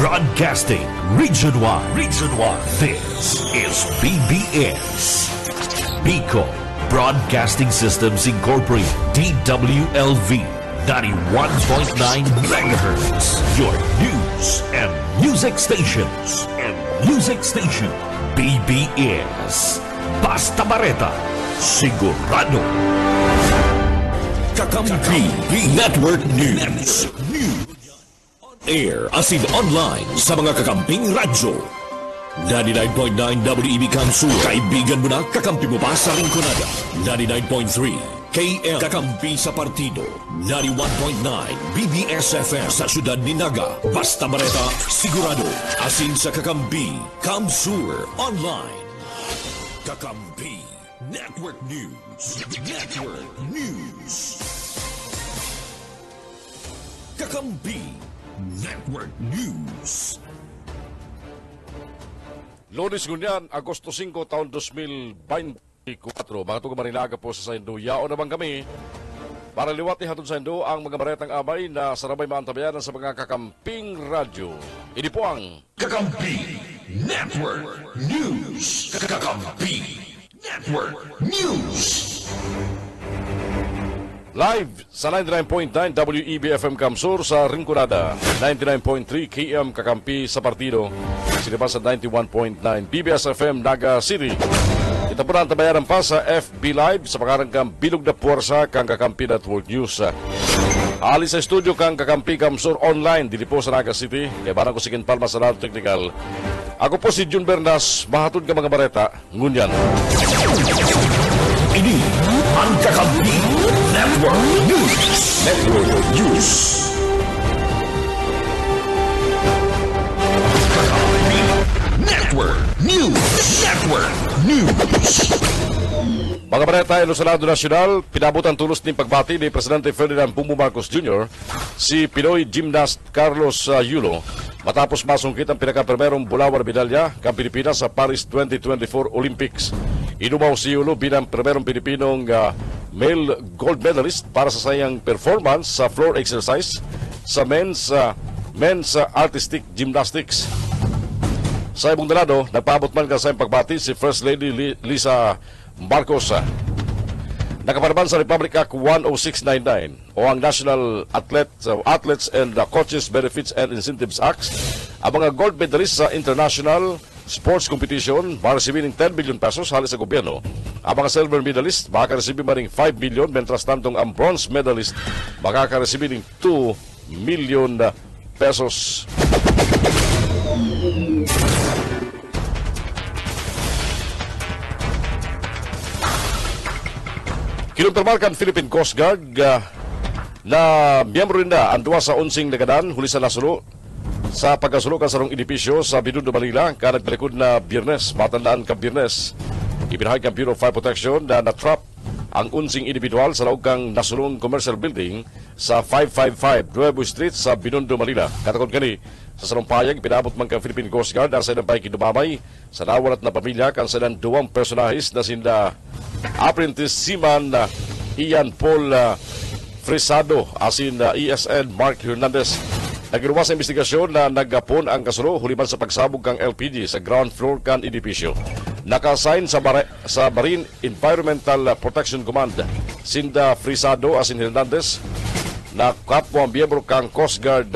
Broadcasting Region 1. Region 1. This is BBS. Bicol Broadcasting Systems Incorporated. DWLV. 91.9 megahertz. Your news and music stations. BBS. Basta Bareta. Sigurado. Kakampi Network News. Air asin online sa mga kakamping radyo. 99.9 WEB Kamsur. Kaibigan mo na, kakampi mo pa sa Rinconada. 99.3 KM Kakampi sa Partido. 91.9 BBS FM sa Syudad ni Naga. Basta Bareta, sigurado. Asin sa Kakampi Kamsur online. Kakampi Network News. Kakampi Network News. Lunes ngunyan, Agosto 5, taon 2024. Mga tuga Marinaga po sa Saindo. Yao naman kami para liwati hatun sa Saindo ang mga baretang abay na sarabay maantabayanan sa mga kakamping radyo. Ini po ang Kakampi Network News. Kakampi Network News. live sa 99.9 WEB-FM Kamsur sa Rinconada, 99.3 KM Kakampi sa Partido, sinipa sa 91.9 BBS-FM Naga City. Kita po na ang tabayaran pa sa FB Live sa pangarangkang Bilog na Puwersa kang Kakampi Network News. Alis sa studio kang Kakampi Kamsur online, dili po sa Naga City, kaya barang ko sigin palma sa lahat technical. Ako po si Jun Bernas, mahatod ka mga bareta, ngunyan. Ini ang Kakampi Network News. Kakampi Network News. Mga bareta, Ilusionado Nacional, pinabutan tulos ng pagbati ni Presidente Ferdinand Bongbong Marcos Jr. si Pinoy gymnast Carlos Yulo matapos masungkit ang pinakaprimerong bulawar medalya kang Pilipinas sa Paris 2024 Olympics. Inumaw si Yulo bilang primerong Pilipinong male gold medalist para sa sayang performance sa floor exercise sa men's artistic gymnastics. Sa ibang dalado, nagpaabot man ka sa pagbati si First Lady Lisa Marcos. Nakapanaban sa Republic Act 10699 o ang National Athletes and Coaches Benefits and Incentives Act, ang mga gold medalists sa international sports competition makaresibi ng 10 million pesos halos sa gobyerno. Ang mga silver medalist makakaresibi maring 5 million, mentras tantong ang bronze medalist makakaresibi ng 2 million pesos. Kinumpirmakan Philippine Coast Guard na miyembro rin na ang duwa sa unsing nagadan huli sa nasulo sa pagkasulo sa sarong edipisyo sa Binondo, Manila ka nagpalikod na Biyernes. Matandaan ka Biyernes, ibinahag ng Bureau of Fire Protection na natrap ang unsing individual sa laog kang nasulong commercial building sa 555 Nuevo Street sa Binondo, Manila. Katakot kani sa sarong payag, pinabot man kang Philippine Coast Guard ang sa pay kinumamay sa nawalat na pamilya kang sa duwang personahis na sinda apprentice seaman Ian Paul Fresado asin ESN Mark Hernandez. Nagiruwa sa investigasyon na naggapon ang kasulo huliman sa pagsabog kang LPG sa ground floor kan edipisyo. Nakasign sa Marine Environmental Protection Command sinda Fresado asin Hernandez na kapwa miyembro kang Coast Guard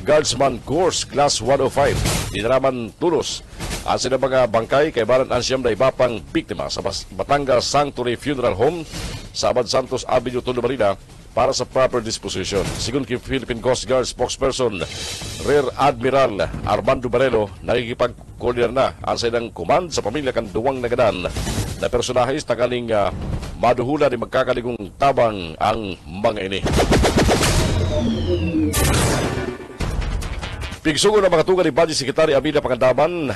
Guardsman Course Class 105. Dinaraman tulos ang sila mga bangkay kay baran ang siyam na iba pang biktima sa Batangas Sanctuary Funeral Home sa Abad Santos Avenue, Tondo, Manila para sa proper disposition. Sigun kay Philippine Coast Guard spokesperson Rear Admiral Armando Barelo, nakikipag-coordinate na ang silang command sa pamilya kan duwang nagadan na personahis na kaling maduhula ni magkakaligong tabang ang mga ini. Pigsugo ng mga tuga ni Budget Secretary Amina Pangandaman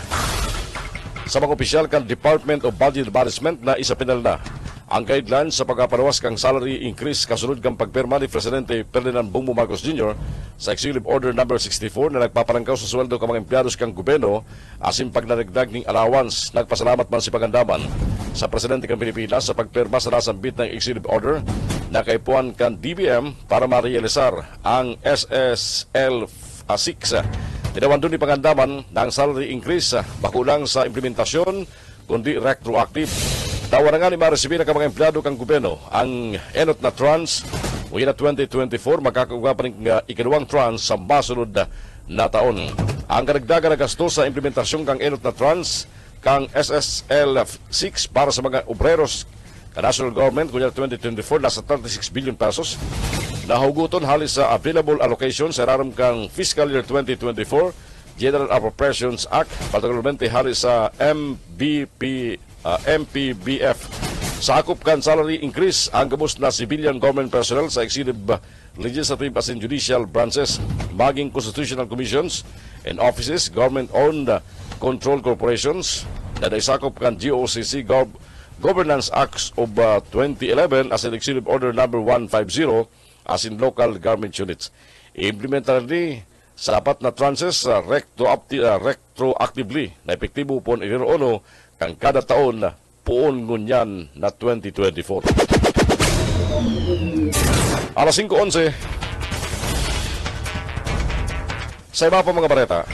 sa mga opisyal kan Department of Budget Management na isa pinal na ang guidelines sa pagpapalawas kang salary increase kasunod kang pagpirma ni Presidente Ferdinand Bongbong Marcos Jr. sa Executive Order No. 64 na nagpaparangkaw sa sweldo ng mga empleyado kang gobyerno asin pagnaragdag ng allowance. Nagpasalamat man si Pangandaman sa Presidente ng Pilipinas sa pagpirma sa nasambit ng Executive Order na kaipuan kan DBM para ma-realisar ang SSL 6 Tinawan doon ni pangandaman na ang salary increase bakulang sa implementasyon kundi retroactive. Tawa na nga ni maresibir ang mga empleyado kang gobyerno ang enot na trans o na 2024 magkakakuha pa ng ikalawang trans sa masunod na taon. Ang karagdagan na gasto sa implementasyon kang enot na trans kang SSL6 para sa mga obreros ka national government kunya 2024 nasa 36 billion pesos. Nahuguton halis sa available allocation sa raram kang fiscal year 2024 General Appropriations Act particularmente halis sa MPBF. Sakop kan salary increase ang gabos na civilian government personnel sa executive, legislative as in judicial branches, maging constitutional commissions and offices, government-owned control corporations na naisakop kan GOCC Governance Acts of 2011 as in Executive Order number 150 as in local government units. Implementar ni sa apat na tranches retroactively na epektibo po inirono kang kada taon poon ngunyan na 2024. Alas 5:11 sa iba pa mga bareta.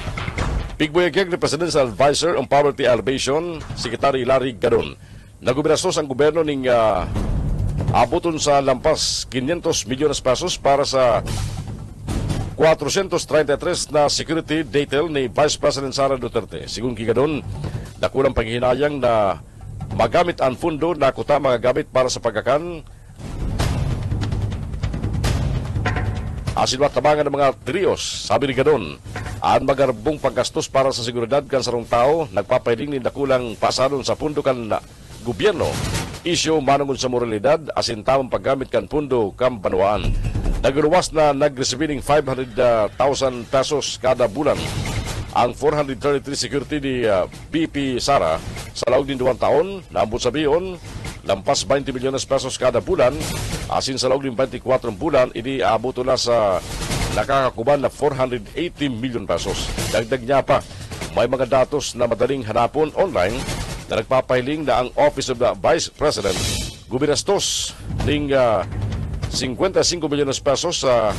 Pigbuyagig ni Presidential Advisor on Poverty Alleviation, Secretary Larry Gadon. Nagubinastos ang gobyerno ning abuton sa lampas 500 milyones pesos para sa 433 na security detail ni Vice President Sara Duterte. Sigun Gadon, nakulang paghihinayang na magamit ang fundo na kuta magagamit para sa pagkakan asinwat tabangan ng mga trios. Sabi ni Gadon, ang magarbong paggastos para sa seguridad kan sarong tao nagpapahiling ni nakulang pasanon sa pundo kan gobyerno. Isyo manungon sa moralidad asin tamang paggamit kan pundo kam banwaan. Nagluwas na nagresibing 500,000 pesos kada bulan ang 433 security ni BP Sara sa laog din 2 taon na ambot sabiyon lampas 20 milyones pesos kada bulan asin sa laog din 24 bulan ini aaboto na sa nakakakuban na 480 milyon pesos. Dagdag niya pa, may mga datos na madaling hanapon online na nagpapahiling na ang Office of the Vice President gubinastos ng 55 milyones pesos sa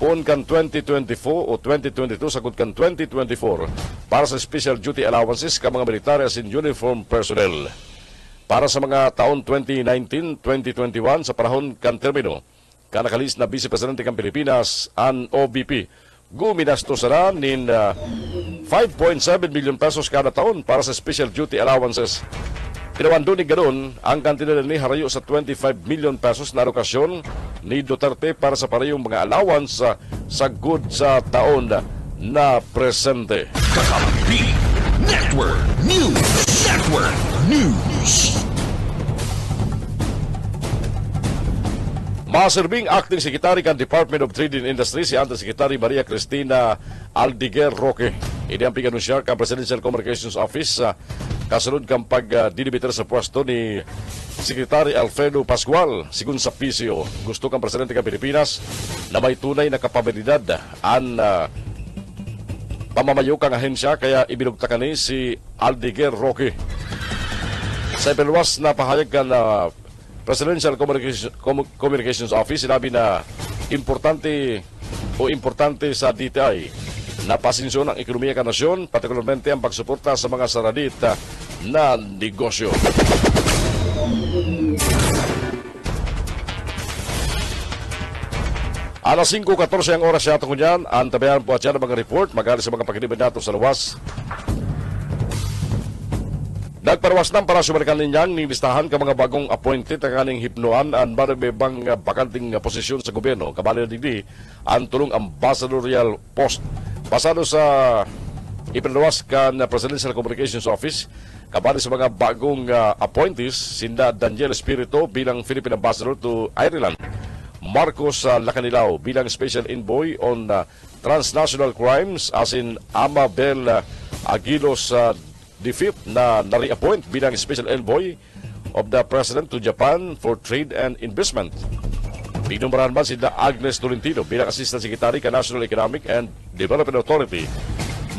poon kan 2024 o 2022 sagot kan 2024 para sa special duty allowances ka mga military as in uniform personnel. Para sa mga taon 2019-2021 sa panahon kan termino, kanakalis na Vice Presidente ng Pilipinas ang OVP guminastos na nin 5.7 million pesos kada taon para sa special duty allowances. Pinawando ni Gadon ang kantidad ni harayo sa 25 million pesos na alokasyon ni Duterte para sa parehong mga allowance sa good sa taon na presente. Kakampi Network News. Network News. Maserbing acting secretary kan Department of Trade and Industry si Undersecretary Maria Cristina Aldiger Roque. Ini ang pinganunsiyar kan Presidential Communications Office kasunod kang pag-dinibitar sa pwesto ni Secretary Alfredo Pascual. Sigun sa PCO, gusto kang Presidente ng Pilipinas na may tunay na kapabilidad ang pamamayo kang ahensya kaya ibinugtakan ni si Aldiger Roque. Sa ipinluwas na pahayag kan Presidential Communications Office, sinabi na importante sa DTI na pasensyon ang ekonomiya ng nasyon, partikularmente ang pagsuporta sa mga saradit na negosyo. Alas 5:14 ang oras yata ko niyan. Ang tabayan po at yan ang mga report magaling sa mga pagkiniban nato sa luwas. Nagparwas ng para sumalikan ninyang ning listahan ka mga bagong appointed ang kaning hipnoan ang maribang bakanting posisyon sa gobyerno. Kabali na digdi ang tulong ambassadorial post. Pasado sa ipinalawas ka na Presidential Communications Office, kabali sa mga bagong appointees, sinda Daniel Espiritu bilang Philippine Ambassador to Ireland, Marcos Lacanilao bilang Special Envoy on Transnational Crimes as in Amabel Aguilos the fifth na nare-appoint bilang Special Envoy of the President to Japan for Trade and Investment. Pinumarahan man si Agnes Tolentino bilang Assistant Secretary ka National Economic and Development Authority.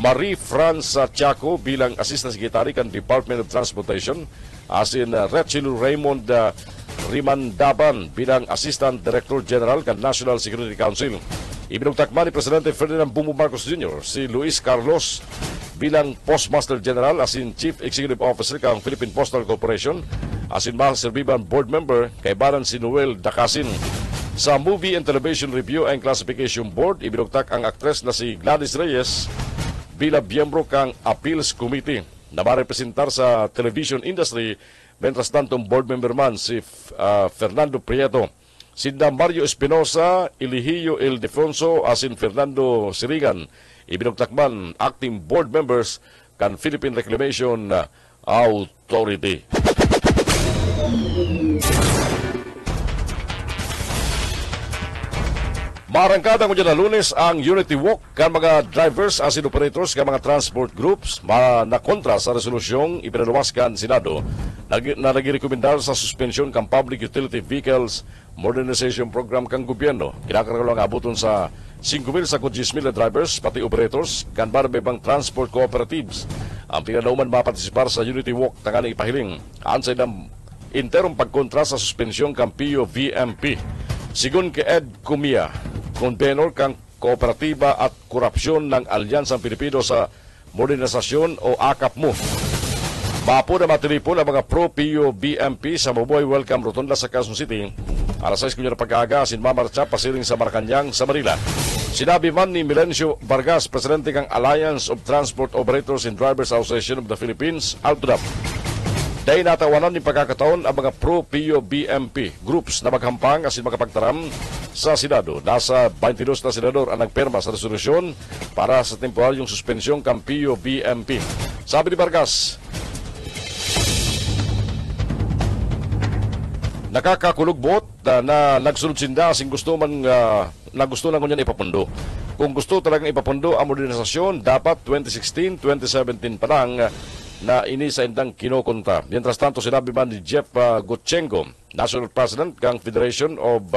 Marie France Chaco bilang Assistant Secretary kan Department of Transportation. As in Rachel Raymond Rimandaban bilang Assistant Director General kan National Security Council. Ibinugtakman ni Presidente Ferdinand Bongbong Marcos Jr. si Luis Carlos bilang Postmaster General as in Chief Executive Officer kang Philippine Postal Corporation as in Master Biban Board Member kay banan si Noel Dacasin. Sa Movie and Television Review and Classification Board, ibinugtak ang aktres na si Gladys Reyes bilang miyembro kang Appeals Committee na marepresentar sa television industry, mentras tantong board member man si Fernando Prieto. Sina Mario Espinosa, Eligio Ildefonso as in Fernando Sirigan. Ibinugtakman acting board members kan Philippine Reclamation Authority. Marangkada ko dyan na Lunes ang Unity Walk kan mga drivers as in operators kan mga transport groups na kontra sa resolusyong ipinaluwas kan Senado na nagirekomendar sa suspensyon kan Public Utility Vehicles Modernization Program kang gobyerno. Kinakarang lang abuton sa 5,000 sa 10,000 na drivers pati operators kan may ibang transport cooperatives ang pinadauman mapartisipar sa Unity Walk tangan ipahiling ansay ng interong pagkontra sa suspensyon kan PUVMP. Sigun kay Ed Cumia, konvenor kang Kooperatiba at Korupsyon ng Alyansang Pilipino sa Modernisasyon o AKAPMO. Mapo na matilipon ang mga pro-PUBMP sa Mabuhay Welcome Rotonda sa Quezon City. Alas 6 na pag-aaga, sinmamarcha pasiring sa Malacanang sa Manila. Sinabi man ni Milencio Vargas, Presidente ng Alliance of Transport Operators and Drivers Association of the Philippines, ALTODAP. Dahil natawanan ni pagkakataon ang mga pro-PUBMP groups na maghampang asin makapagtaram sa Senado. Nasa 22 na senador ang nagperma sa resolusyon para sa temporaryong suspensyong kang PUBMP. Sabi ni Vargas, nakakakulugbo't na nagsunod sinda asing gusto man na gusto lang kunyan ipapundo. Kung gusto talagang ipapundo ang modernisasyon, dapat 2016, 2017 pa lang na ini sa indang kinokonta. Mientras tanto, sinabi man ni Jeff Gutchengo, National President ng Federation of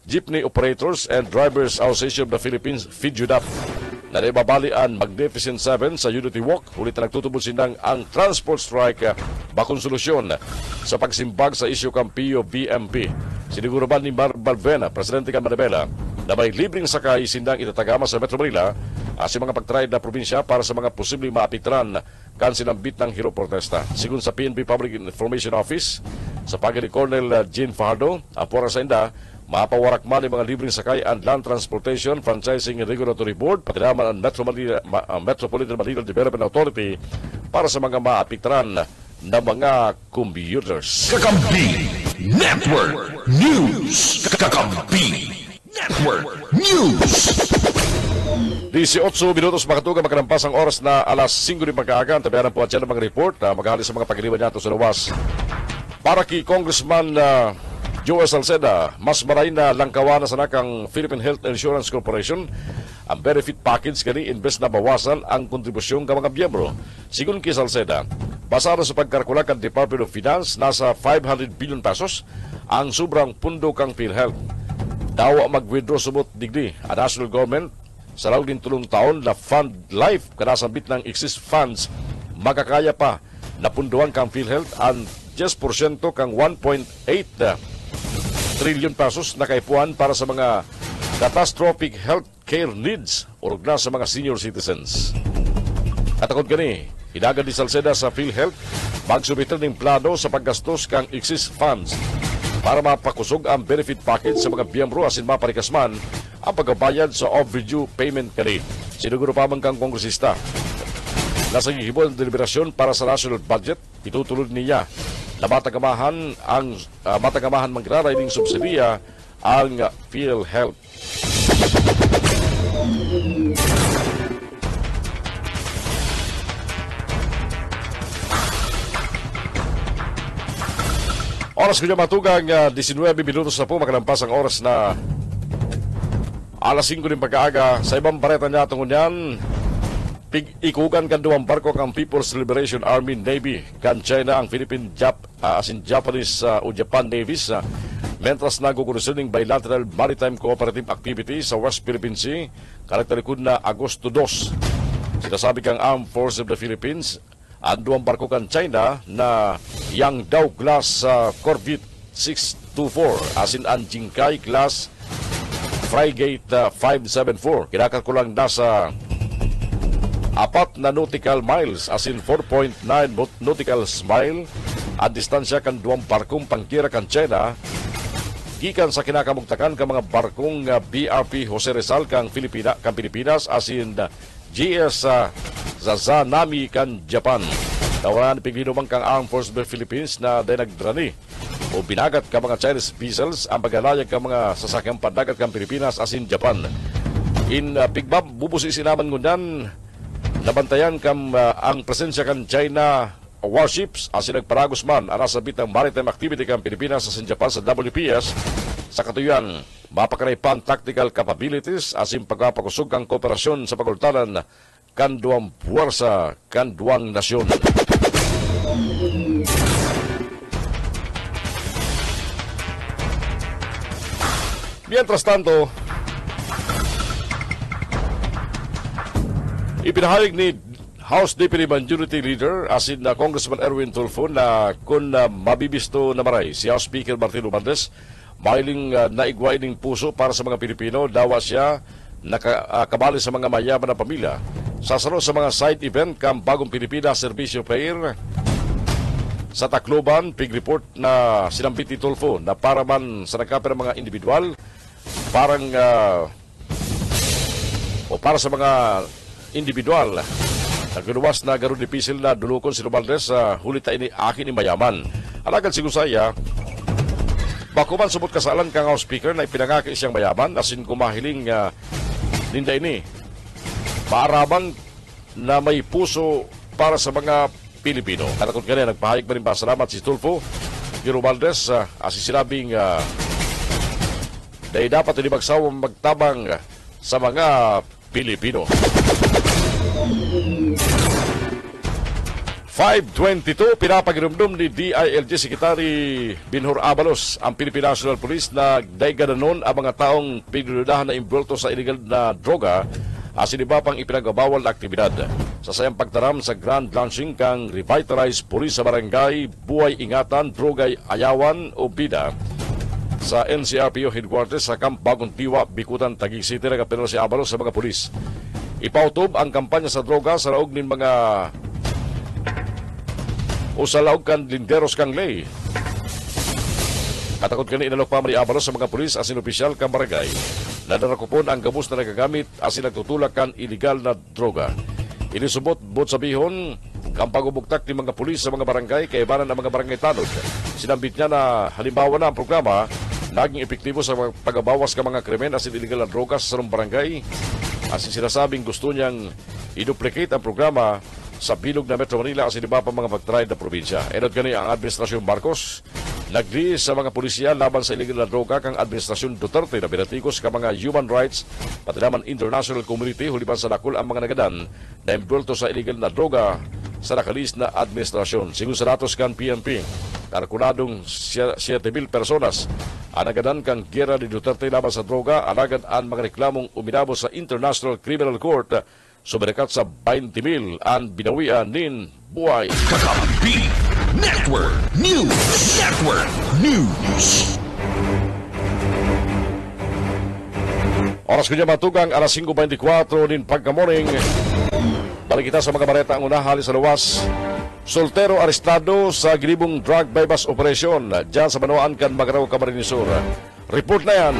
Jeepney Operators and Drivers Association of the Philippines, FIDUDAP, na naibabalian Magnificent 7 sa Unity Walk. Ulit na nagtutubol sinang ang transport strike bakong solusyon sa pagsimbag sa isyu kang PUBMP. Siniguro man ni Mar Balvena, Presidente ng Manibela, na may libreng sakay sindang itatagama sa Metro Manila sa mga pagtraid na probinsya para sa mga posibleng maapitran kan sinambit ng hero protesta. Sigun sa PNP Public Information Office, sa pagod ni Colonel Jean Fajardo, ang pora sa inda, mapawarak man ang mga libreng sakay and Land Transportation Franchising and Regulatory Board, pati naman ang Metropolitan Manila Development Authority para sa mga maapitran na mga computers. Kakampi Network News. Kakampi Network News. 18 minutos makatuga makalampas ang oras na alas 5 rin pagkaaga. Tabianan po at yan ang mga report na maghali sa mga pagkaliwan niya sa lawas. Para kay Congressman Joel Salceda, mas maray na langkawan na sana kang Philippine Health Insurance Corporation ang benefit package kani imbes na bawasan ang kontribusyon ng mga miyembro. Sigun kay Salceda, basado sa pagkalkula kan Department of Finance, nasa 500 billion pesos ang sobrang pundo kang PhilHealth. Dawa mag-withdraw subot digdi ang national government sa law din tulong taon na fund life kanasambit ng exist funds makakaya pa na punduan kang PhilHealth ang 10% kang 1.8 trillion pesos na kaipuan para sa mga catastrophic health care needs o na sa mga senior citizens. Katakot gani, hinagad ni Salceda sa PhilHealth magsubitan ng plano sa paggastos kang exist funds para mapakusog ang benefit package sa mga miyembro asin maparikas man ang pagbabayad sa overdue payment kani. Sinuguro pa man kang kongresista. Nasa gihibon ang deliberasyon para sa national budget, itutulod niya na matagamahan magraray ng subsidiya ang PhilHealth. Oras ko niya matugang 19 minutos na po makalampas ang oras na alas 5 din pagkaaga. Sa ibang bareta niya tungkol yan, ikugan kan duwang barko kang People's Liberation Army Navy kan China ang Philippine Japanese o Japan Navies mentras nagugulusyon ng bilateral maritime cooperative activity sa West Philippine Sea karakterikod na Agosto 2. Sinasabi kang Armed Forces of the Philippines ang duwang barko kan China na Yang Dao class Corvette 624 asin ang Jinkai class Frigate 574. Kinakat ko lang nasa 4 na nautical miles, as in 4.9 nautical mile at distansya kan duwang barkong pangkira kan China gikan sa kinakamugtakan ka mga barkong BRP Jose Rizal kang Pilipinas as in GS Zazanami kan Japan. Tawaran piglinuman kang Armed Forces of the Philippines na day nagdrani o binagat ka mga Chinese vessels ang paghalayag ka mga sasakyang pandagat kang Pilipinas as in Japan. In Pigbab, bubusi sinaman ngunyan nabantayan kam ang presensya kan China warships as in nagparagos man ang nasabit ng maritime activity kang Pilipinas as in Japan sa WPS sa katuyan mapakaraypan tactical capabilities as in pagpapakusog ang kooperasyon sa pagultanan kan duwang puwersa kan duwang nasyon. Mientras tanto, ipinahayag ni House Deputy Majority Leader as in Congressman Erwin Tulfo na kung mabibisto na maray si House Speaker Martin Romualdez mailing naigwain ng puso para sa mga Pilipino, dawa siya nakabali sa mga mayaman na pamilya sa saro sa mga side event kang Bagong Pilipinas Servicio Fair sa Tacloban. Pig report na sinambit ni Tulfo na para man sa nagkapira mga individual parang o para sa mga individual nagluwas na garo dipisil na dulukon si Romualdez sa hulita ini akin ni mayaman. Alagad si Gusaya bakuman subot kasalan kang House Speaker na ipinangaki siyang mayaman asin kumahiling ninda ini maarabang na may puso para sa mga Pilipino. Katakot kanina nagpahayag pa rin pasalamat si Tulfo ni Romualdez asin sinabing dahil dapat hindi magsawang magtabang sa mga Pilipino. 5:22, pinapagirumdum ni DILG Secretary Binhor Abalos ang Philippine National Police na daigadanon ang mga taong pinunudahan na imbulto sa illegal na droga asin iba pang ipinagbabawal na aktibidad. Sa sayang pagtaram sa grand launching kang Revitalize Police sa Barangay Buhay Ingatan, Drogay, Ayawan o Bida sa NCRPO Headquarters sa Camp Bagong Tiwa, Bikutan, Taguig City, nagapinalo si Abalos sa mga pulis. Ipautob ang kampanya sa droga sa laog nin mga o sa laog kan linderos kang lay. Katakot kani inalok pa ni Abalos sa mga pulis asin opisyal kang barangay na narakupon ang gabos na nagagamit asin nagtutulak kan iligal na droga. Inisubot bot sabihon ang pagubugtak ni mga pulis sa mga barangay kay ibanan ang mga barangay tanod. Sinambit niya na halimbawa na ang programa naging epektibo sa pagabawas ka mga krimen asin illegal na droga sa sarong barangay. Asin sinasabing gusto niyang i-duplicate ang programa sa bilog na Metro Manila asin iba pa mga pagtried na probinsya. Enod kani ang Administrasyon Marcos nagli sa mga pulisya laban sa illegal na droga kang Administrasyon Duterte na binatikos ka mga human rights pati naman international community huliban sa dakol ang mga nagadan na imbulto sa illegal na droga sa nakalis na administrasyon. Sigun sa datos kan PNP, karkunadong 7,000 personas ang nagadan kang gera ni Duterte laban sa droga, alagad ang mga reklamong uminabo sa International Criminal Court sobrekat sa 20,000 ang binawian nin buhay. Kakampi Network News. Network News. Oras ko niya matugang alas 5:24 din pagka-morning. Balik kita sa mga balita ang una halis sa luwas. Soltero arestado sa gilibong drug bypass operation dyan sa Banuan kan Magaraw, Camarines Sur. Report na yan.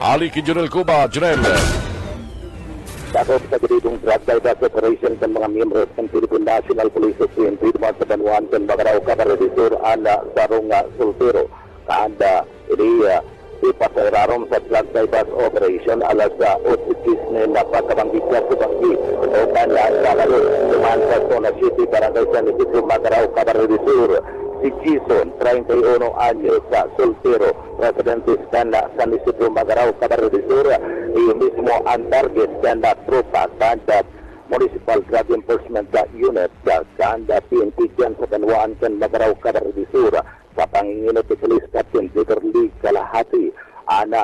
Hali kay Junel Cuba. Junel. Sakop sa gilibong drug bypass operation kan mga miyembro ng Philippine National Police of PNP sa Banuan kan Magaraw, Camarines Sur ana sarong soltero. Kanda ini ipasayrarom sa drug bypass operation alas sa otikis na napakabanggit sa subanggi o kanya sa lalo dumaan sa Zona City Barangay San Isidro, Magaraw, Camarines Sur. Si Jason, 31 anyos, sa soltero, residente sa San Isidro, Magaraw, Camarines Sur. Iyon mismo ang target sa tropa sa Municipal Drug Enforcement Unit sa PNP dyan sa Banuan kan Magaraw, Camarines Sur. Sa panginginot ni Police Captain Peter Lee Kalahati,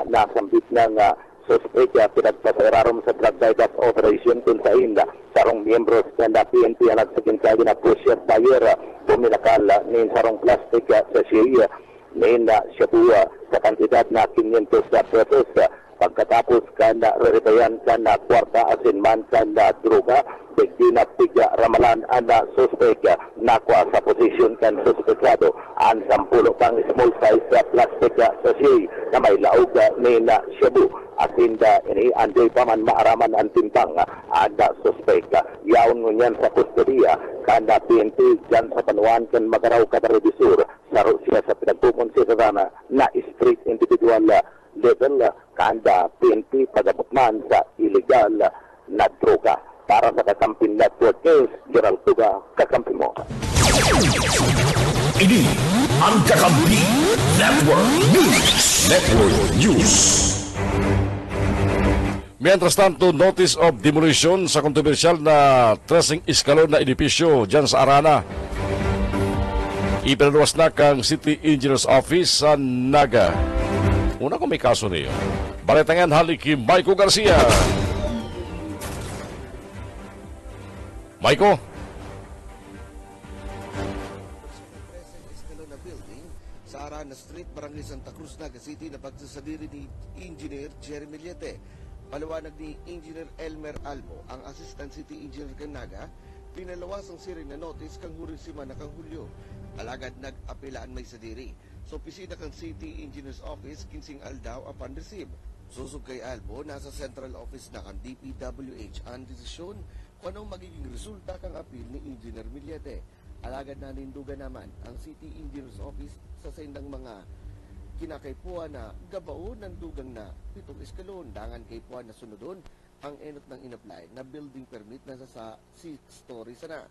nasambit ng suspect pinagpasayrarom sa drug bypass operation kung sa inda sarong miyembro sa PNP ang nagsagin sa na pusher buyer bumilakal ni sarong plastic sa siya na Shabua sa kantidad na 500 na pesos. Pagkatapos kana reribayan kana kwarta asin man kana droga, bigdi na tiga ramalan ana suspek nakwa sa posisyon kan suspekado ang 10 pang small size plastic sachet na may laog ni na shabu asin ini anday paman maaraman ang timbang ada suspek yaon ngunyan sa kustodiya kana PNP dyan sa panuan kan Magaraw Cabaret-Sur saro siya sa pinagpukonsiderana na street individual level kanda PNP pagabukman sa illegal na droga. Para sa Kakampin Network News, Gerald Tuga, Kakampi mo. Ini ang Kakampi Network News. Network News. Mientras tanto, notice of demolition sa kontrobersyal na tracing eskalon na edipisyo dyan sa Arana. Ipinaluwas na kang City Engineers Office sa Naga. Una kung may kaso niyo. Balitangan haliki Maiko Garcia. Maiko? Escalona Building sa Arana Street, Barangay Santa Cruz, Naga City na pagsasadiri ni Engineer Jeremy Liete. Paliwanag ni Engineer Elmer Albo, ang Assistant City Engineer kang Naga, pinalawas ang siring na notice kang huring simana kang Hulyo. Alagad nag-apelaan may sadiri. So, opisina kang City Engineers Office, kinsing aldaw upon receive. Susog kay Albo, nasa central office na kang DPWH ang desisyon kung anong magiging resulta kang appeal ni Engineer Millete. Alagad na nindugan naman ang City Engineers Office sa sendang mga kinakaipuan na gabaon ng dugang na 7 eskalon. Dangan kaipuan na sunodon ang enot ng inapply na building permit na sa 6 stories na.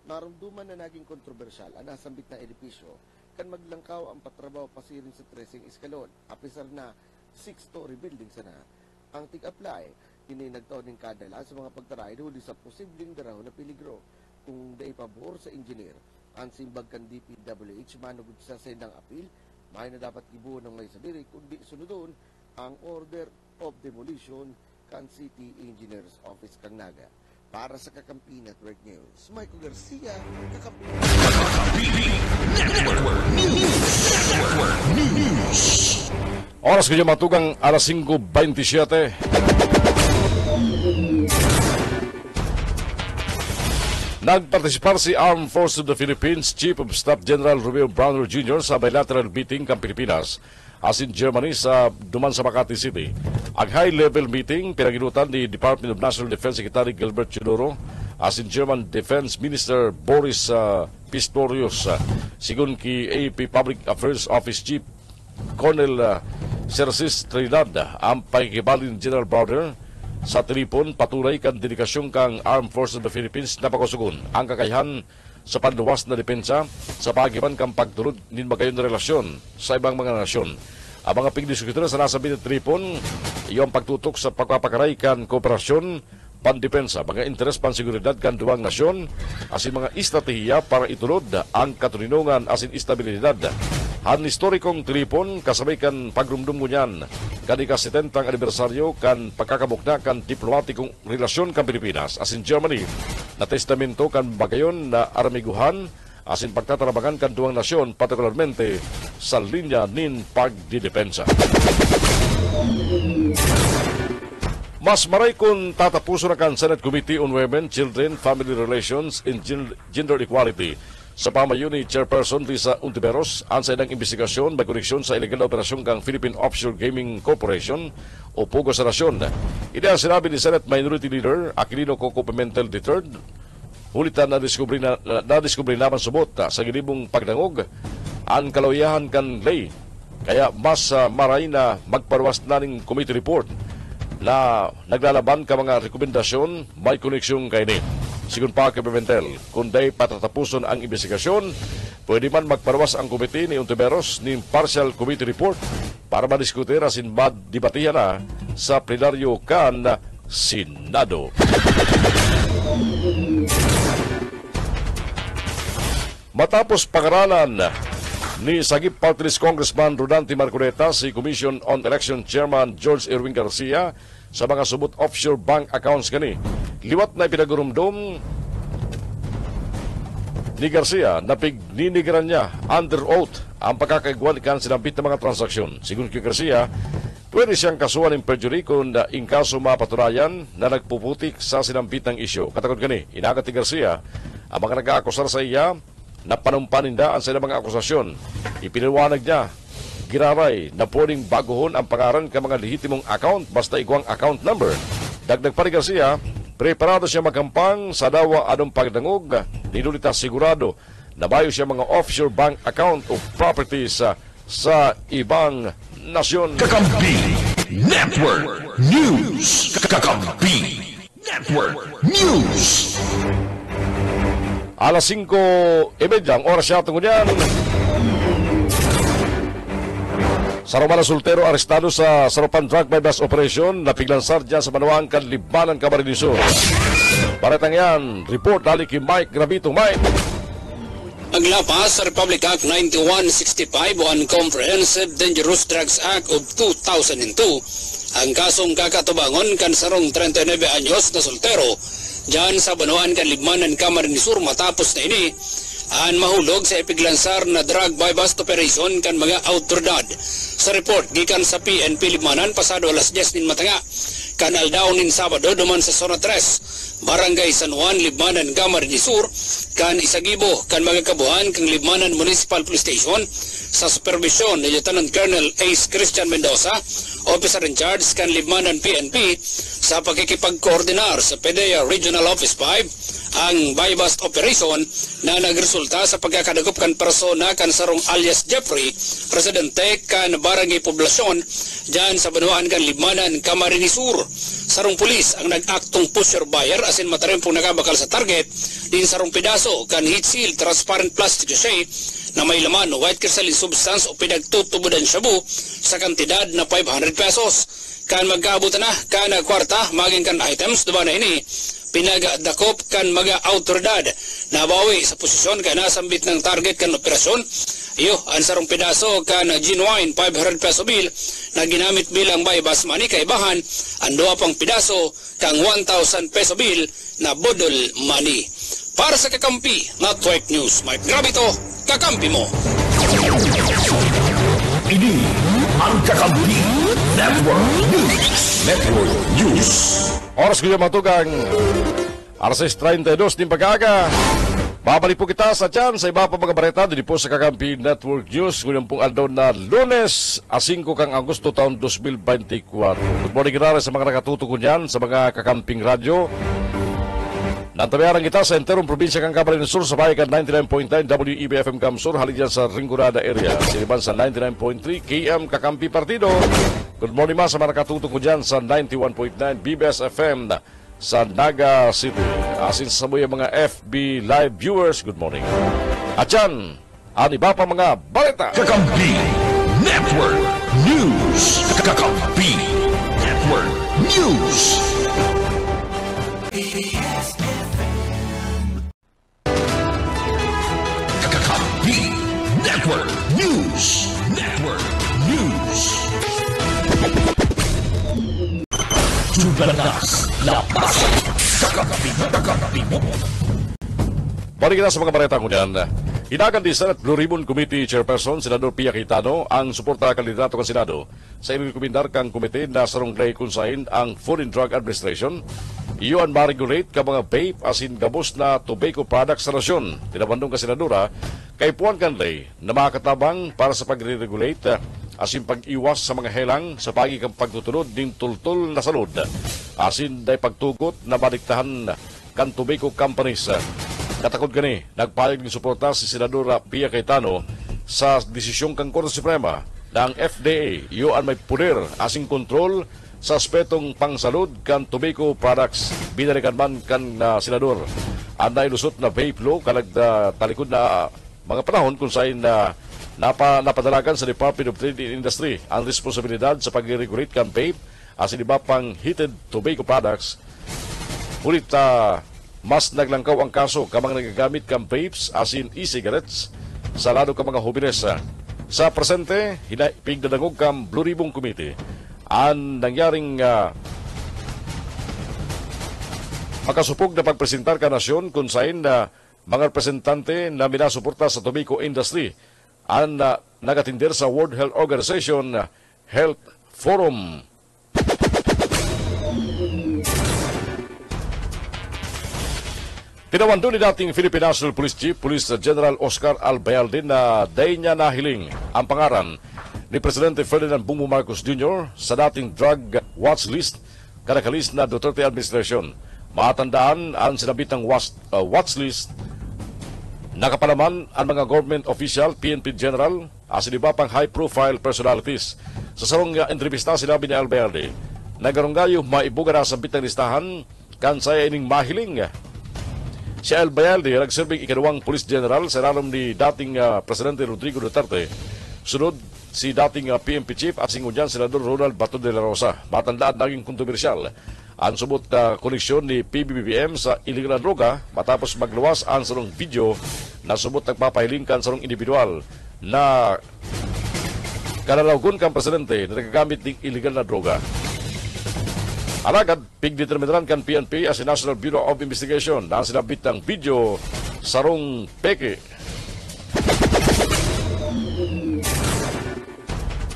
Narumduman na naging kontrobersyal ang nasambit na edipisyo kan maglangkaw ang patrabaho pasirin sa 13 eskalon. Apisar na 6-story building sana. Ang tig-apply, nagtaon ng kadala sa mga pagtaray huli sa posibleng daraw na peligro. Kung dahi pabor sa engineer, ang simbag kan DPWH manugod sa sendang appeal, may na dapat ibuo ng may sadiri kundi sunodon ang order of demolition kan City Engineers Office kang Naga. Para sa Kakampi Network News, Michael Garcia, Kakampi Network News. Oras kayo matugang alas 5:27. Nagpartisipar si Armed Forces of the Philippines Chief of Staff General Romeo Browner Jr. sa bilateral meeting kang Pilipinas asin Germany sa Duman sa Makati City. Ang high-level meeting pinaginutan ni Department of National Defense Secretary Gilbert Chodoro asin German Defense Minister Boris Pistorius. Sigun ki AP Public Affairs Office Chief Colonel Sersis Trinidad, ang pakikibalin General Browner sa telefon patunay kan dedikasyon kang Armed Forces of the Philippines na pagkusugon ang kakayahan sa panluwas na depensa sa pagiban kang pagtulod nin magayon na relasyon sa ibang mga nasyon. Ang mga pigdiskutura sa nasa telefon, iyong pagtutok sa pagpapakaray kan kooperasyon, pandepensa, mga interes pansiguridad kan duwang nasyon, asin mga estratehiya para itulod ang katuninungan asin estabilidad. Han historikong telepon kasabay kan pagrumdum ngunyan kanika 70 anibersaryo kan pagkakamukna kan diplomatikong relasyon kan Pilipinas asin Germany na testamento kan bagayon na aramiguhan asin pagtatarabangan kan duwang nasyon partikularmente sa linya nin pagdidepensa. Mas maray kung tatapuso na kan Senate Committee on Women, Children, Family Relations and Gender Equality sa pamayo ni Chairperson Lisa Untiveros ang sa ilang investigasyon may koneksyon sa illegal na operasyon kang Philippine Offshore Gaming Corporation o POGO sa nasyon. Ito ang sinabi ni Senate Minority Leader Aquilino Coco Pimentel III. Hulitan na diskubre naman subot sa gilibong pagdangog ang kalawiyahan kan lay. Kaya mas maray na magparwas na ng committee report na naglalaban ka mga rekomendasyon may koneksyon kay ni. Sigun pa kay Pimentel, kung day patatapuson ang investigasyon, pwede man magparwas ang komite ni Untiveros ng partial committee report para madiskutir asin madibatihan na sa plenaryo kan Senado. Matapos pangaralan ni Sagip Party List Congressman Rodante Marcoleta si Commission on Election Chairman George Erwin Garcia sa mga subot offshore bank accounts kani. Liwat na pinagurumdom ni Garcia na pigninigiran niya under oath ang pagkakaigwan kan sinambit ng mga transaksyon. Sigun kay Garcia, pwede siyang kasuhan ng perjury kung inkaso mapatunayan na nagpuputik sa sinambit ng isyo. Katakot gani, inagat ni Garcia ang mga nag-aakusar sa iya na panumpaninda ang sa mga akusasyon. Ipinaliwanag niya, giraray na pwedeng baguhon ang pangaran ka mga lehitimong account basta iguang account number. Dagdag pa ni Garcia, preparado siya magkampang sa dawa anong pagdangog, nilulita sigurado na bayo siya mga offshore bank account o properties sa ibang nasyon. Kakampi Network News. Kakampi Network News. Alas 5:30 ang oras siya tungkol yan. Sarumana Soltero arestado sa Sarupan Drug Bypass Operation na piglansar dyan sa Manuang Kanlibanan, Camarines Sur. Paretang yan, report dali kay Mike Gravito. Mike. Paglapas sa Republic Act 9165 o Comprehensive Dangerous Drugs Act of 2002, ang kasong kakatubangon kan sarong 39 anyos na soltero dyan sa Banuan Kanlibanan, Camarines Sur matapos na ini ang mahulog sa ipiglansar na drug bypass operation kan mga autoridad. Sa report gikan sa PNP Limanan pasado alas 10 nin matanga kan aldaw nin Sabado duman sa Zona 3 Barangay San Juan, Limanan, Camarines Sur kan isagibo kan mga kabuhan kang Limanan Municipal Police Station sa supervisyon ni Lieutenant Colonel Ace Christian Mendoza, officer in charge kan Limanan PNP sa pagkikipagkoordinar sa PDEA Regional Office 5 ang bypass operation na nagresulta sa pagkakadagop kan persona kan sarong alias Jeffrey, residente kan barangay poblasyon dyan sa Banuan kan Limanan, Camarines Sur. Sarong pulis ang nag-aktong pusher buyer asin matarempong nakabakal sa target din sarong pidaso kan heat seal transparent plastic sachet na may laman o white crystalline substance o pinagtutubudan shabu sa kantidad na 500 pesos. Kan magkaabot na kan kwarta maging kan items diba na ini pinagadakop kan mga autoridad na bawi sa posisyon kan nasambit ng target kan operasyon. Iyo, ang sarong pidaso kan genuine 500 peso bill na ginamit bilang bypass money kaibahan ang dua pang pidaso kang 1,000 peso bill na bodol money. Para sa Kakampi Network News, Mike Gravito, Kakampi mo. Ini ang Kakampi Network News. Network News. Oras ko yung matugang alas 6:32 din pag-aga. Babalik po kita sa tiyan sa iba pa mga bareta dito po sa Kakampi Network News. Ngayon pong aldaw na Lunes, 5 kang Agosto taon 2024. Good morning kinara sa mga nakatuto ko niyan sa mga Kakamping Radio. Nantabayaran kita sa enterong probinsya kang Camarines Sur sa bayan 99.9 WEBFM Camsur halid dyan sa Ringurada area. Siniban sa 99.3 KM Kakampi Partido. Good morning ma sa mga nakatuto ko dyan sa 91.9 BBS FM sa Naga City. Asin sa mga FB live viewers, good morning. At yan, ang iba pa mga balita. Kakampi Network News. Kakampi Network News. Kakampi Network News. Network News. Jugalas Lapas. Kakampi mo. Balik kita sa mga balita ko dyan. Inagan di Senate Blue Ribbon Committee Chairperson, Senador Pia Cayetano, ang suporta kandidato ng Senado sa inirekomendar kang komite na sarong lay kunsain ang Food and Drug Administration. Iyon ma-regulate ka mga vape asin gabos na tobacco products sa nasyon. Tinabandong ka Senadora, kay puan kan lay na makakatabang para sa pagre-regulate asin pag-iwas sa mga helang sa pagi kang pagtutunod din tultul na salud. Asin day pagtugot na baliktahan kan tobacco companies. Katakot gani, nagpalig ng suporta si Senadora Pia Cayetano sa desisyong kang Korte Suprema na ang FDA iyon may puder asing kontrol sa aspetong pangsalud kan tobacco products. Binalikan man kan Senador ang nailusot na vape law kalag talikod na mga panahon kung saan napadalagan sa Department of Trade and Industry ang responsibilidad sa pag-regulate kan vape asin iba pang heated tobacco products. Ulit mas naglangkaw ang kaso kamang nagagamit kang vapes asin e-cigarettes sa lalo ka mga hobines. Sa presente, pigdadangog kang Blue Ribbon Committee ang nangyaring makasupog na pagpresentar ka nasyon kung saan mga representante na minasuporta sa tobacco industry ang nagatindir sa World Health Organization Health Forum. Tinawando ni dating Philippine National Police Chief Police General Oscar Albayalde na day niya nahiling ang pangaran ni Presidente Ferdinand Bongbong Marcos Jr. sa dating drug watch list kanakalist na Duterte administration. Matandaan ang sinabitang watch list. Nakapalaman ang mga government official, PNP General, as iba pang high-profile personalities. Sa sarong entrevista, sinabi ni Albayalde, nagarunggayo maibuga na sa bitang listahan kan saya ining mahiling. Si Albayalde nagsirbing ikaduwang Police General sa ilalim ni dating Presidente Rodrigo Duterte. Sunod si dating PNP Chief at singunyan Senador Ronald Bato de la Rosa. Matandaan naging kontrobersyal ang subot koneksyon ni PBBM sa illegal na droga matapos magluwas ang sarong video na subot nagpapahiling kan sarong individual na kalalawgon kang presidente na nagagamit ng illegal na droga. Alagad, pigdeterminaran kan PNP as National Bureau of Investigation na sinabit ng video sarong peke.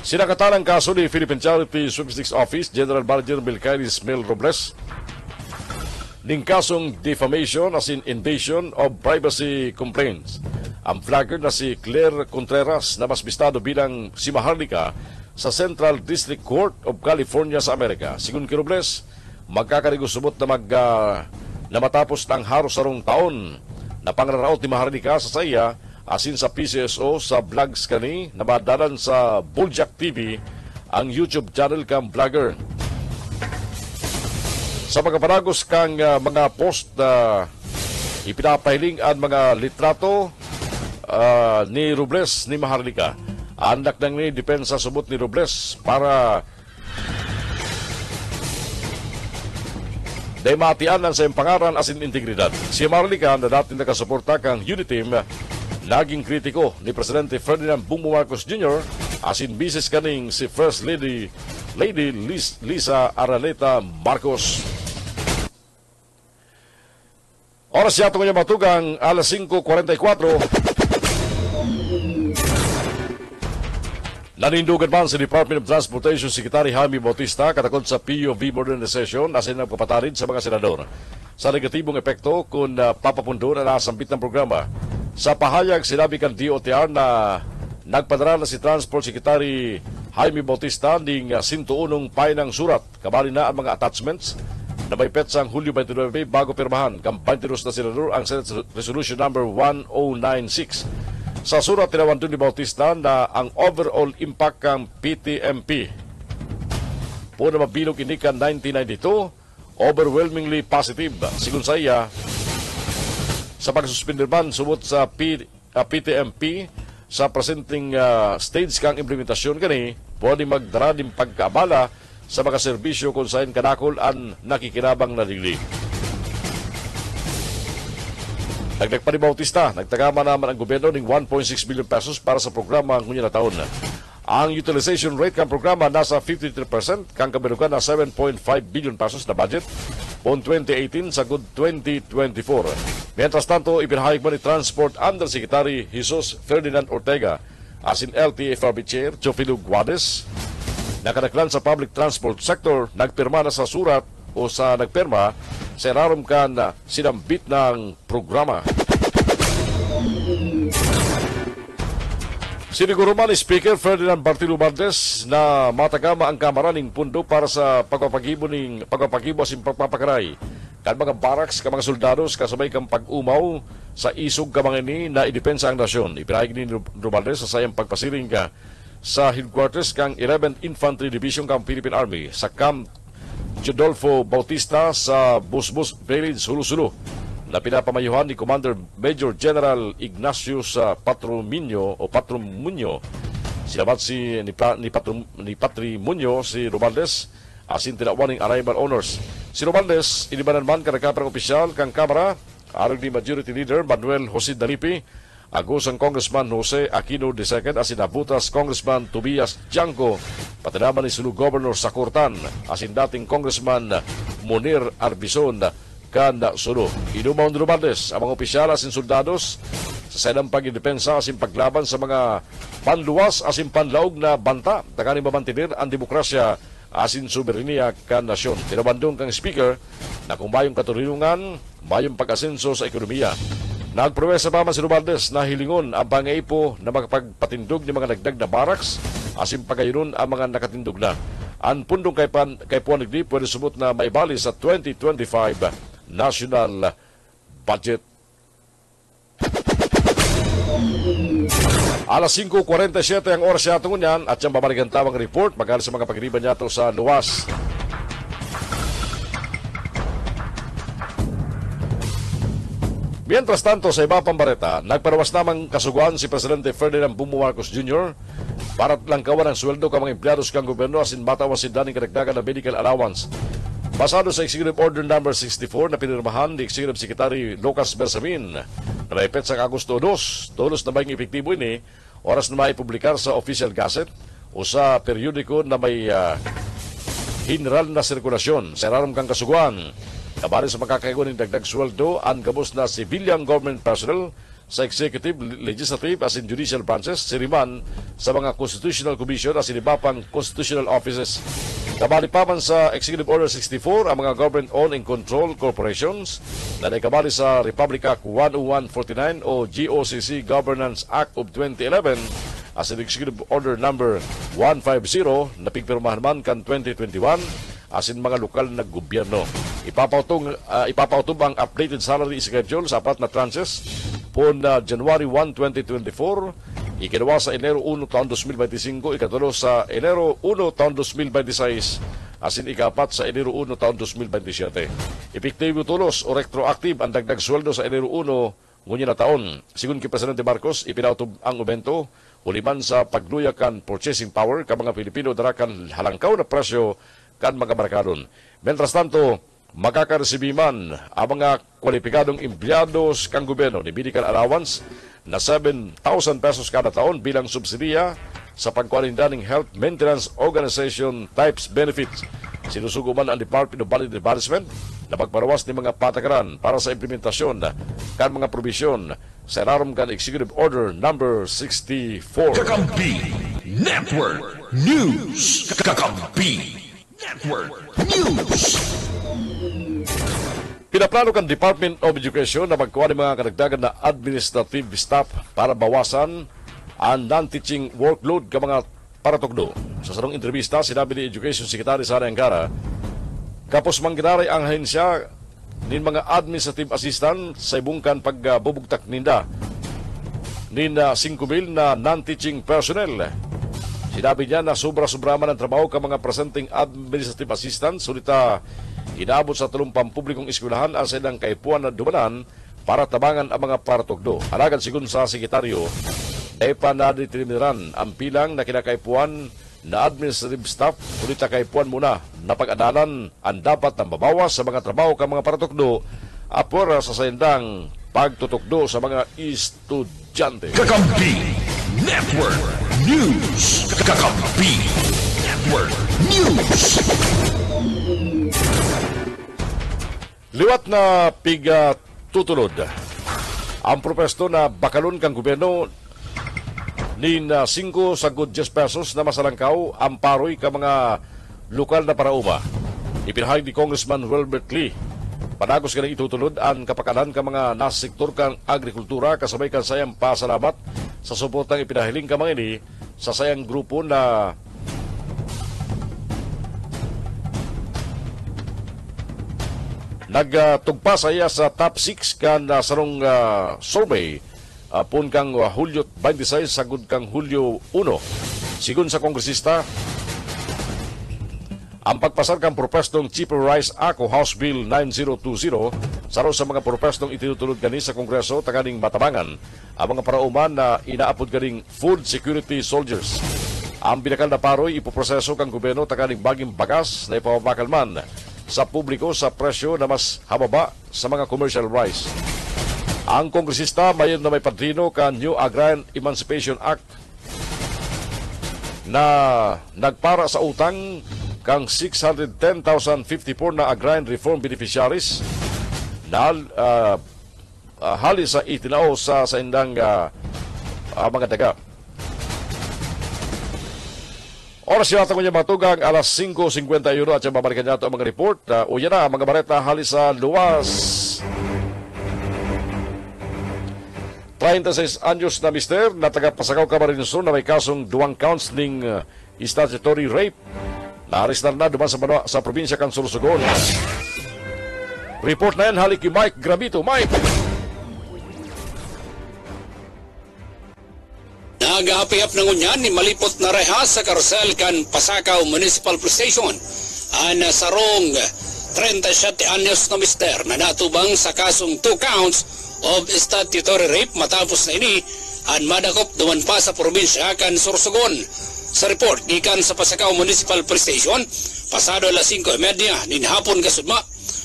Sinakatalang kaso ni Philippine Charity Statistics Office General Manager Milcairis Mel Robles ning kasong defamation as in invasion of privacy complaints. Ang flagger na si Claire Contreras na mas bistado bilang si Maharlika sa Central District Court of California sa Amerika. Sigun kay Robles, magkakarigusubot na matapos ng haros sarong taon na pangraraot ni Maharlika sa saya asin sa PCSO sa vlogs kani na madalan sa Boljak TV ang YouTube channel kang vlogger. Sa pagkapanagos kang mga post ipinapahiling ang mga litrato ni Robles ni Maharlika. Anak nang ni depensa subot ni Robles para dahil matian sa iyong pangaran asin integridad. Si Maharlika na dati nakasuporta kang Uniteam naging kritiko ni Presidente Ferdinand Bongbong Marcos Jr. asin bisis kaning si First Lady Lisa Araneta Marcos. Oras yato ngayon matugang alas 5:44. Nanindugan man sa Department of Transportation Secretary Jaime Bautista katakot sa POV modernization asin nagpapatarid sa mga senador sa negatibong epekto kung papapundo na nasambit ng programa. Sa pahayag, sinabi kan DOTR na nagpadala na si Transport Secretary Jaime Bautista ng 101 painang surat. Kabali na ang mga attachments na may petsang Hulyo 29 bago pirmahan kang 22 na senador ang Senate Resolution number 1096. Sa surat, tinawandun ni Bautista na ang overall impact ng PTMP po na mabilog inikan 1992 overwhelmingly positive. Sigun sa iya, sa pagsuspender man sumot sa PTMP sa presenting stage kang implementasyon kani, pwede magdara din pagkaabala sa mga serbisyo kung saan kanakol ang nakikinabang na digli. Dagdag pa ni Bautista, nagtagama naman ang gobyerno ng 1.6 billion pesos para sa programa ngunya na taon. Ang utilization rate ng programa nasa 53%, kang kabirukan na 7.5 billion pesos na budget on 2018 sa good 2024. Mientras tanto, ipinahayag man ni Transport Undersecretary Jesus Ferdinand Ortega asin LTFRB Chair Chofilo Guades na kadaklan sa public transport sector nagpirma na sa surat o sa nagpirma sa irarom kan sinambit ng programa. Siniguro man ni Speaker Ferdinand Bartilo Martes na matagama ang Kamara ng pundo para sa pagpapagibo sa pagpapakaray kan mga barracks ka mga soldados kasabay kang pag-umaw sa isog ka mga ini na idepensa ang nasyon. Ipinahig ni Romaldes sa sayang pagpasiring ka sa headquarters kang 11th Infantry Division kang Philippine Army sa Camp Chodolfo Bautista sa Busbus Village, Sulu-Sulu na pinapamayuhan ni Commander Major General Ignatius Patromunio. Sinabat ni Patrimunio si Romaldes asin tinawaning arrival honors. Si Romaldes, inibanan man kanagkaparang opisyal kang Kamara, arang ni Majority Leader Manuel Jose Dalipi, agos ang Congressman Jose Aquino II, asin nabutas Congressman Tobias Janco, patinaman ni Sulu Governor Sakurtan, asin dating Congressman Munir Arbizon, kan sulo. Inumaw ni Romaldes ang mga opisyal asin soldados sa saydang pagdepensa asin paglaban sa mga panluwas asin panlaog na banta takani mamantinir ang demokrasya asin soberenya kan nasyon. Tinabandong kang speaker na kung mayong katurinungan, mayong pag-asenso sa ekonomiya. Nagpromesa pa man si Romaldes na hilingon ang pangaipo na makapagpatindog ng mga nagdag na barracks asin pagayunon ang mga nakatindog na. Ang pundong kay Puan Negri pwede sumot na maibali sa 2025 national budget. Alas 5:47 ang oras siya tungon yan at siyang babalikan tawang report magaling sa mga pagriban niya sa luwas. Mientras tanto, sa iba pang bareta, nagparawas namang kasuguan si Presidente Ferdinand Bongbong Marcos Jr. para langkawan ang sweldo ka mga empleados kang gobyerno asin matawas si daning kadagdagan na medical allowance. Basado sa Executive Order No. 64 na pinirmahan ni Executive Secretary Lucas Bersamin na naipet sa Agosto 2, tulos na maging epektibo ini, oras na maipublikar sa Official Gazette o sa periodiko na may general na sirkulasyon sa raram kang kasuguan. Kabari sa makakaigon ng dagdag sweldo ang gabos na civilian government personnel sa executive, legislative as in judicial branches, siriman sa mga constitutional commission as in iba pang constitutional offices. Kabali pa man sa Executive Order 64 ang mga government-owned and controlled corporations na naikabali sa Republic Act 10149 o GOCC Governance Act of 2011 as in Executive Order No. 150 na pigpirmahan man kan 2021 as in mga lokal na gobyerno. Ipapautong ang updated salary schedule sa apat na tranches po na January 1, 2024, ikinawa sa Enero 1 taon 2025, ikatulo sa Enero 1 taon 2026, asin ikapat sa Enero 1 taon 2027. Epektibo tulos o retroactive ang dagdag sweldo sa Enero 1 ngunyan na taon. Sigun kay Presidente Marcos, ipinautob ang ubento uliman sa pagluya kan purchasing power ka mga Pilipino darakan halangkaw na presyo kan mga markadon. Mientras tanto, makakareceive man ang mga kwalipikadong empleados kang gobyerno ni medical allowance na 7,000 pesos kada taon bilang subsidiya sa pagkualinda ng Health Maintenance Organization types benefits. Sinusugo man ang Department of Budget Advancement na pagparawas ng mga patakaran para sa implementasyon kan mga probisyon sa ilalim kan Executive Order No. 64. Kakampi Network News. Kakampi Network News. Pinaplano kan Department of Education na magkuha ng mga kadagdagan na administrative staff para bawasan ang non-teaching workload ka mga paratugdo. Sa sarong entrevista, sinabi ni Education Secretary Sara Angara, kapos mangginari ang ahensya nin mga administrative assistant sa ibungkan pagbubugtak ninda nin 5,000 na non-teaching personnel. Sinabi niya na sobra-sobra man ang trabaho ka mga presenting administrative assistant, sulita inaabot sa tulong pampublikong eskwelahan ang silang kaipuan na dumanan para tabangan ang mga paratugdo. Halagan sigun sa sekretaryo, ay panaditimiran ang pilang na kinakaipuan na administrative staff, kulit kaipuan muna na pag-adalan ang dapat na mabawas sa mga trabaho ka mga paratugdo apura sa sayandang pagtutugdo sa mga estudyante. Kakampi Network News. Kakampi Network News. Liwat na piga tutulod ang propesto na bakalon kang gobyerno nin 5 sagod 10 pesos na masalangkaw ang paroy ka mga lokal na parauma. Ipinahayag ni Congressman Wilbert Lee. Panagos ka na itutulod ang kapakanan ka mga nasa sektor kang agrikultura kasabay kan sayang pasalamat sa suportang ipinahiling ka mga ini sa sayang grupo na nagtugpa saya sa top 6 kan sarong survey pun kang Hulyo 26 sagud kang Hulyo 1. Sigun sa kongresista, ang pagpasar kang propestong Cheaper Rice Act o House Bill 9020 saro sa mga propestong itinutulod gani sa Kongreso taganing matabangan ang mga parauman na inaapod ganing food security soldiers. Ang binakal na paroy ipoproseso kang gobyerno taganing baging bagas na ipapabakal man sa publiko sa presyo na mas hababa sa mga commercial rice. Ang kongresista mayon na may padrino ka New Agrarian Emancipation Act na nagpara sa utang kang 610,054 na agrarian reform beneficiaries na halis sa itinao sa indang mga daga. Oras yata ko niya matugang alas 5:51 at siya babalikan niya ito ang mga report. Uyan na mga bareta halis sa luwas. 36 anyos na mister na taga-Pasakaw Camarines Sur na may kasong 2 counts ng statutory rape. Naaristan na duman sa probinsya kan Sorsogon. Report na yan halik kay Mike Gravito. Mike! Nagahapiap ng unyan ni malipot na rehas sa karusel kan Pasakaw Municipal Police Station. Ana sarong 37 anyos na mister na natubang sa kasong 2 counts of statutory rape matapos na ini ang madakop duman pa sa probinsya kan Sorsogon. Sa report gikan sa Pasakaw Municipal Police Station, pasado alas 5:30 nin hapon kasudma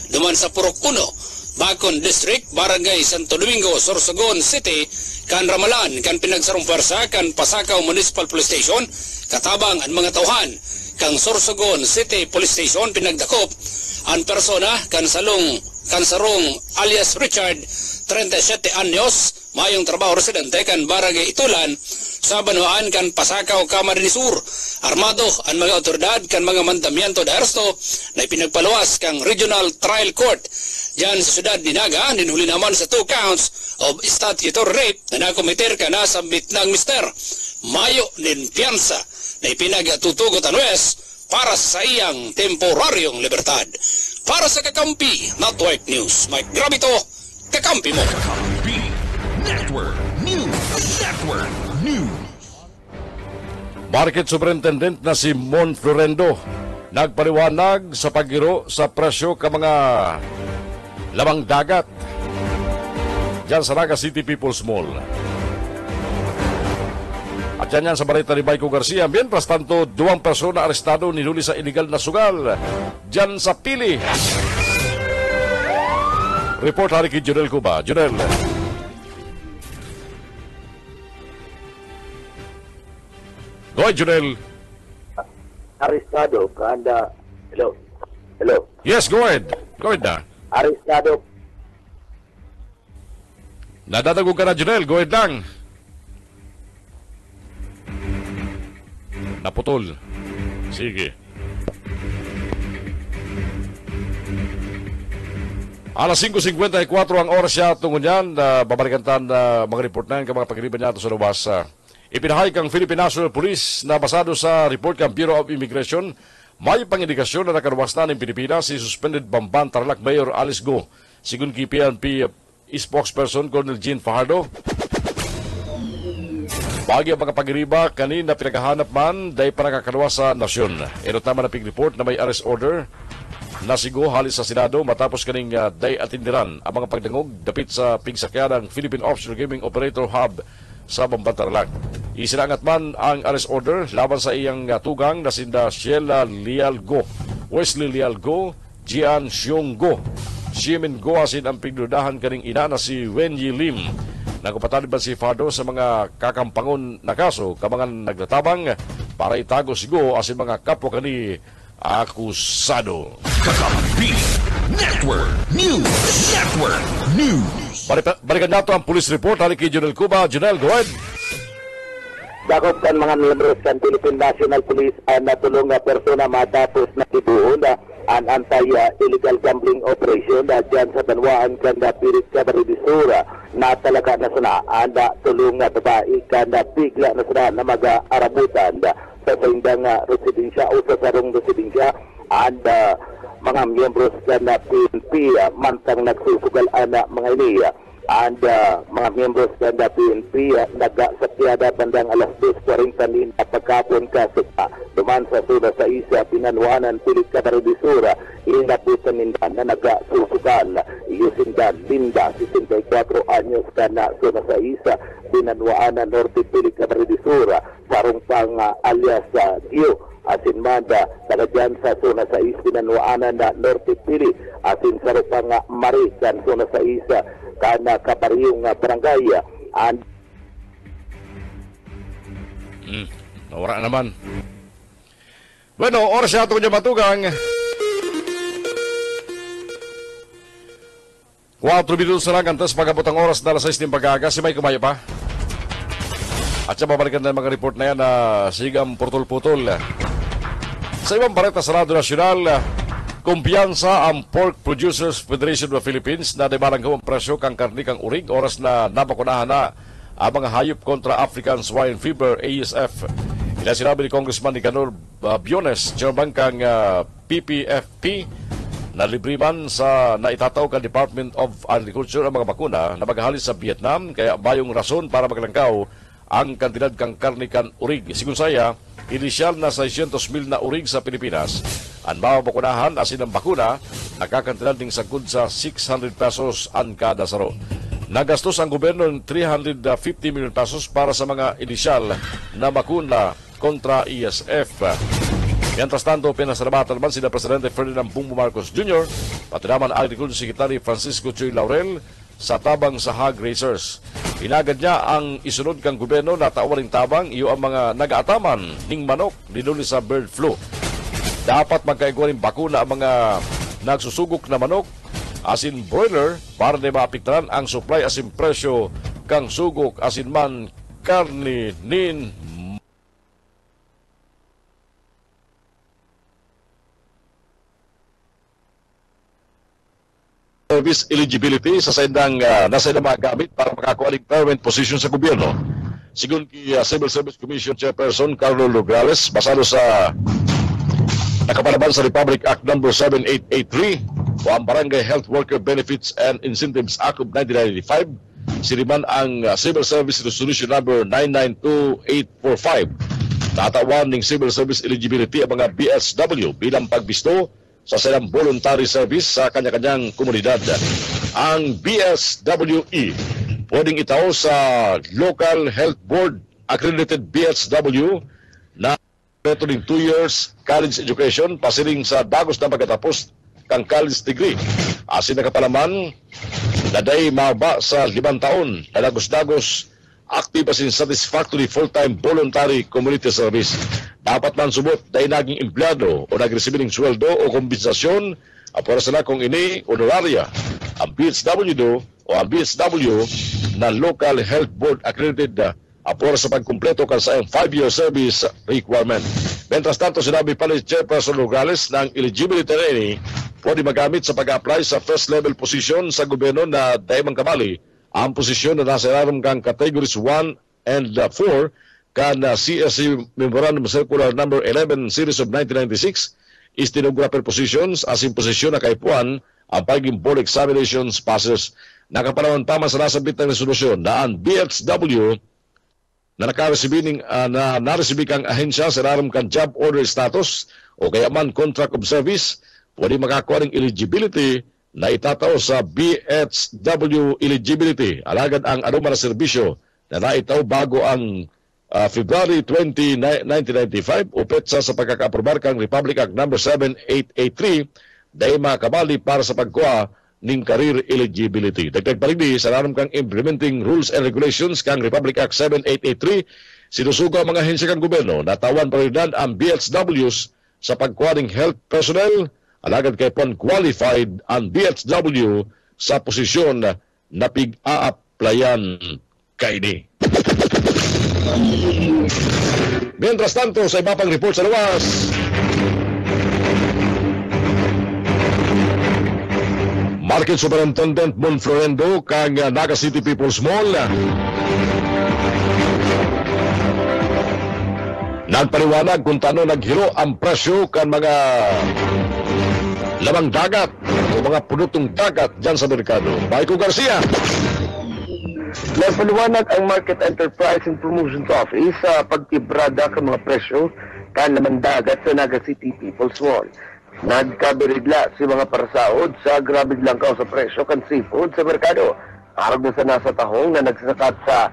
duman sa Purok 1, Bacon District, Barangay Santo Domingo, Sorsogon City, kan Ramalan, kan pinagsarong pwersa, kan Pasakaw Municipal Police Station, katabang ang mga tauhan, kang Sorsogon City Police Station, pinagdakop, ang persona, kan sarong alias Richard, 37 anyos, mayong trabaho residente, kan Barangay Itulan, sa Banuan, kan Pasakaw Camarines Sur, armado ang mga otoridad, kan mga mandamiento de arresto, na ipinagpaluwas kang Regional Trial Court, diyan sa syudad ni Naga, ninhuli naman sa 2 counts of statutory rape na nakomiter ka na sa ng mister. Mayo nin piyansa na ipinagatutugot ang West para sa iyang temporaryong libertad. Para sa Kakampi Network News, Mike Gravito, Kakampi mo. Kakampi Network News. Market Superintendent na si Mon Florendo nagpaliwanag sa paggiro sa presyo ka mga lamang dagat dyan sa Naga City People's Mall. At yan sa balita ni Baiko Garcia. Mientras tanto, 2 persona arestado niluli sa illegal na sugal dyan sa Pili. Report hari kay Junel Cuba. Junel. Go ahead, Junel. Arestado kada hello. Yes, go ahead. Go ahead na. Arestado Nadadagog ka na, Junel. Go ahead lang. Naputol. Sige. Alas 5:54 ang oras siya tungkol yan. Babalikan tan mga report na yan mga pagkaliban niya sa lubas. Ipinahay kang Philippine National Police na basado sa report kang Bureau of Immigration, may pangindikasyon na nakaruwas na ng Pilipinas si suspended Bamban Tarlac Mayor Alice Go. Sigun kay PNP spokesperson Colonel Jean Fajardo. Bagi ang mga pagiriba kanina pinaghahanap man dahil pa nakakaluwas sa nasyon. Erot naman ang report na may arrest order na sigo halis sa Senado matapos kaning day atindiran ang mga pagdangog dapit sa pigsakyan ng Philippine Offshore Gaming Operator Hub sa Bamban Tarlac. Isinangat man ang arrest order laban sa iyang tugang na sinda Sheila Lialgo, Wesley Lialgo, Jian Xiong Go, Ximin Go asin ang pigdudahan kaning ina na si Wen Yi Lim. Nagpatalib ba si Fado sa mga kakampangon na kaso kamangan naglatabang para itago si Go asin mga kapwa kani akusado. Kakampi Network News. Balikan nato ang police report. Halik kay Junel Cuba. Junel, go ahead. Dakop kan mga miyembros kan Philippine National Police ang natulong na persona matapos na tibuon na ang anti-illegal gambling operation na dyan sa Banwaan kan na Pirit Camarines Sur na talaga na sana anda tulong na babae kan na bigla na sana na mag-arabutan sa saindang residensya o sa sarong residensya and mga miyembros kan na PNP mantang nagsusugalan na mga ini and mga miyembros kan na PNP nagsakyada bandang alas 2:40 at pagkapon kasita duman sa suna sa isa pinanwanan Pilit Camarines Sur inabutan ninda na nagsusugal Yusindan Linda 64 anyos kan na suna sa isa pinanwanan Norte Pilit Camarines Sur sarong pang alias Gio asin manda taga dyan sa zona sa is pinanwaanan na Norte Pili asin sarupang Mari kan zona sa isa kana kapariyong barangay and Nawara naman. Bueno, oras siya ito niya matugang. 4 minutos na lang antes pagabot ang oras na alas 6 ng pag-aaga. Si May kumayo pa. At siya babalikan na mga report na yan na sigang putol-putol. Sa ibang balita sa Radyo Nasyonal, kumpiyansa ang Pork Producers Federation of the Philippines na debarang ang presyo kang karni kang urig oras na napakunahan na ang mga hayop kontra African Swine Fever ASF. Ila sinabi ni Congressman Nicanor Biones, chairman kang PPFP, na libre man sa naitataw ka Department of Agriculture ang mga bakuna na maghahalis sa Vietnam, kaya bayong rason para maglangkaw ang kantidad kang karni kan urig. Sigun saya, inisyal na 600,000 na urig sa Pilipinas. Ang mababakunahan asin ang bakuna, nakakantidad ding sagud sa 600 pesos ang kada saro. Nagastos ang gobyerno ng 350 million pesos para sa mga inisyal na bakuna kontra ESF. Mientras tanto, pinasalamatan naman sina Presidente Ferdinand Bongbong Marcos Jr., pati naman Agriculture Secretary Francisco Chuy Laurel sa tabang sa hog racers. Inagad niya ang isunod kang gobyerno na tawaring tabang iyo ang mga nag-aataman ning manok dinuli sa bird flu. Dapat magkaigwaring bakuna ang mga nagsusugok na manok asin broiler para na maapektaran ang supply asin presyo kang sugok asin man karni nin service eligibility sa sendang nasa mga gamit para makakuha ng permanent position sa gobyerno. Sigun ki Civil Service Commission Chairperson Carlo Nograles, basado sa nakapalaban sa Republic Act No. 7883 o ang Barangay Health Worker Benefits and Incentives Act of 1995, siniman ang Civil Service Resolution No. 992845. Natawan ng Civil Service Eligibility ang mga BSW bilang pagbisto sa silang voluntary service sa kanya-kanyang komunidad. Ang BSWE pwedeng itaw sa Local Health Board Accredited BSW na ito ng 2 years college education pasiling sa dagos na pagkatapos kang college degree. Asin nakapalaman na day maba sa 5 taon na dagos-dagos active as in satisfactory full-time voluntary community service. Dapat man subot dahil naging empleyado o nagresibir ng sweldo o kompensasyon apura sila kung ini honoraria. Ang BSW o ang BSW na Local Health Board Accredited apura sa pagkumpleto kan sa 5-year service requirement. Mientras tanto, sinabi pa ni Chairperson Nograles na ang eligibility na ini pwede magamit sa pag-apply sa first level position sa gobyerno na dahil man kamali ang posisyon na nasa ilalim kang categories 1 and 4 kan CSC Memorandum Circular No. 11 Series of 1996 stenographer positions as in posisyon na kaipuan ang pagiging board examinations passes. Nakapanawan tama sa nasabit ng resolusyon na ang BXW na naresibing kang ahensya sa ilalim kang job order status o kaya man contract of service pwede makakuha ng eligibility na itatao sa BHW eligibility. Alagad ang anumang na serbisyo na naitaw bago ang February 20, 1995 o petsa sa pagkakaaprobar kang Republic Act No. 7883 dahil makabali para sa pagkuha ng career eligibility. Dagdag pa rin sa laram kang implementing rules and regulations kang Republic Act 7883, sinusugo ang mga hensya kang gobyerno na tawan pa rin ang BHWs sa pagkuha ng health personnel. Alagad kay pon qualified ang BHW sa posisyon na pig-a-applyan kaini. Mientras tanto, sa iba pang report sa luwas, Market Superintendent Mon Florendo kang Naga City People's Mall nagpaliwanag kung tano naghiro ang presyo kan mga lamang dagat o mga produktong dagat dyan sa merkado. Baiko Garcia. Nagpaliwanag ang Market Enterprise and Promotions Office sa pagtibrada ng mga presyo kan lamang dagat sa Naga City People's Mall. Nagkabirigla si mga parasaod sa grabe langkaw sa presyo kan seafood sa merkado. Arag na sa nasa tahong na nagsasakat sa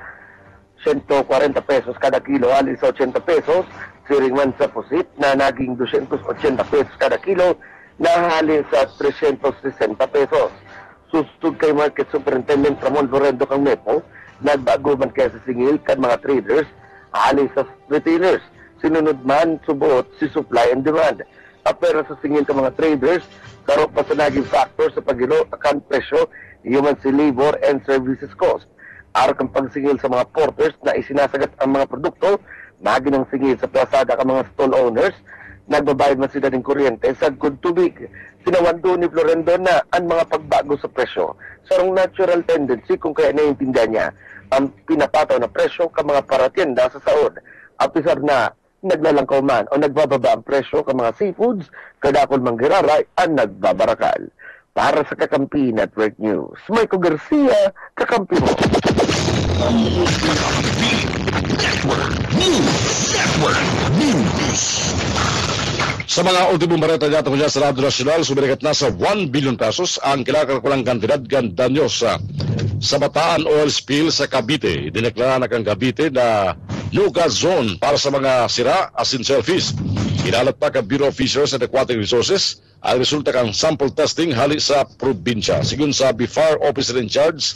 140 pesos kada kilo alis sa 80 pesos, siring man sa pusit na naging 280 pesos kada kilo na halis sa 360 pesos. Sustud kay Market Superintendent Ramon Florendo kang Nepo, nagbago man kaya sa singil kan mga traders, halis sa retailers. Sinunod man subot si supply and demand. apera sa singil ka mga traders karon pa sa naging factor sa paghilo akan presyo human si labor and services cost. Aron kang pagsingil sa mga porters na isinasagat ang mga produkto, nagi ng singil sa plasada ka mga stall owners, nagbabayad man sila ng kuryente sa good tubig. Sinawando ni Florendo na ang mga pagbago sa presyo. Sarong natural tendency kung kaya naiintindihan niya ang pinapataw na presyo ka mga paratienda sa saod. Apisar na naglalangkaw man o nagbababa ang presyo ka mga seafoods, kadakol manggiraray ang nagbabarakal. Para sa Kakampi Network News, Michael Garcia, Kakampi mo. Sa mga ultimong bareta niya tungkol sa Radyo Nacional, sumirikat na sa 1 billion pesos ang kinakakulang kantidad ng danyos sa Bataan oil spill sa Cavite. Dineklara na kang Cavite na no-gas zone para sa mga sira as in shellfish. Inalat pa ka Bureau of Fisheries and Aquatic Resources ang resulta kang sample testing hali sa probinsya. Sigun sa BIFAR Officer in Charge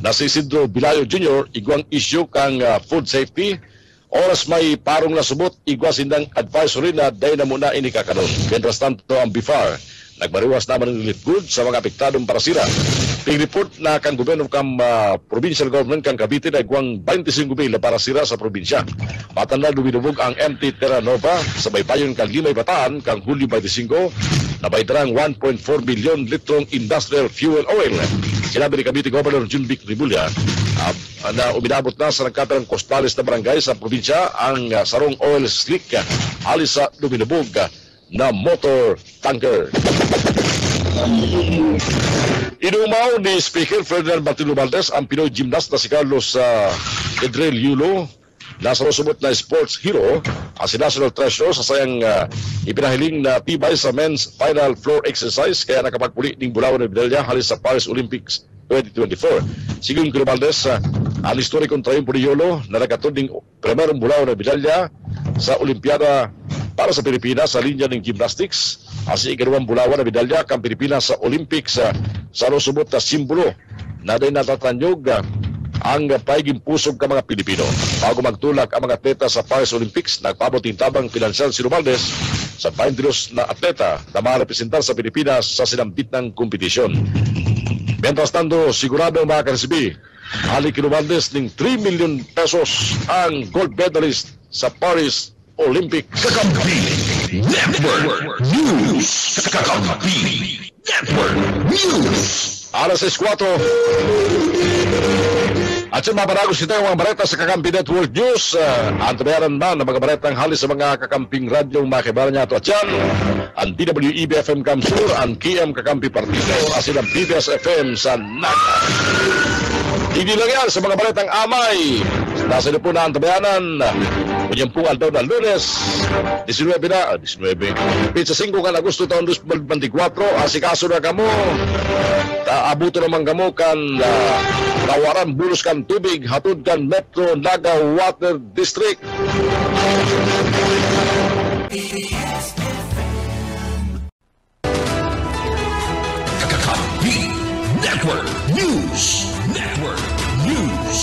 na si Isidro Bilayo Jr., igwang issue kang food safety. Oras may parong nasubot, igwa sindang advisory na day na muna inikakaroon. Mientras tanto ang BIFAR, nagmariwas naman ng relief goods sa mga apektadong parasira. Pig-report na kang gobyerno kang provincial government kang Cavite na igwang 25,000 na parasira sa probinsya. Matanda lumilubog ang MT Terra Nova sa baybayon kang Limay Bataan kang Hulyo 25 na baydrang 1.4 million litrong industrial fuel oil. Sinabi ni Cavite Governor Junvic Rimulya na uminabot na sa nagkatarang kostales na barangay sa probinsya ang sarong oil slick alis sa lumilubog na motor tanker. Inumaw ni Speaker Ferdinand Martin Romualdez ang Pinoy gymnast na si Carlos Edrel Yulo na sa sumot na sports hero ang si National Treasure sa sayang ipinahiling na tibay sa men's final floor exercise kaya nakapagpuli ng Bulawan ng medalya halis sa Paris Olympics 2024. Sigun kay Romualdez, ang historikong triumpo ni Yulo na nagkatod ng primerong Bulawan ng medalya sa Olimpiada para sa Pilipinas sa linya ng gymnastics. Asi ikalawang Bulawan na medalya kang Pilipinas sa Olympics sa lusubot na simbolo na din natatanyog ang paiging pusog ka mga Pilipino. Bago magtulak ang mga atleta sa Paris Olympics, nagpaboting tabang pinansyal si Romualdez sa 22 na atleta na marepresentar sa Pilipinas sa sinambit ng kompetisyon. Mientras tanto, sigurado ang makakaresibi hali kay Romualdez ng 3 million pesos ang gold medalist sa Paris Olympics. Kakampi Network News. Kakampi Network News. Alas 6:04. At yung mapanagos kita yung mga bareta sa Kakampi Network News. Ang tabayaran man ng mga baretang halis sa mga kakamping radyong makibara niya ito. At yan, ang DWEB FM Kamsur, ang KM Kakampi Partido, asin ang PBS FM sa Naga. Hindi lang yan sa mga baretang amay. Nasa ino po na ang tabayanan. Punyampungan daw na Lunes, 19 na, 19. Pizza 5 kan Agosto taon 2024, asikaso na kamo. Abuto naman kamo kan tawaran bulos kan tubig, hatod kan Metro Naga Water District. Kakampi Network News. Network News.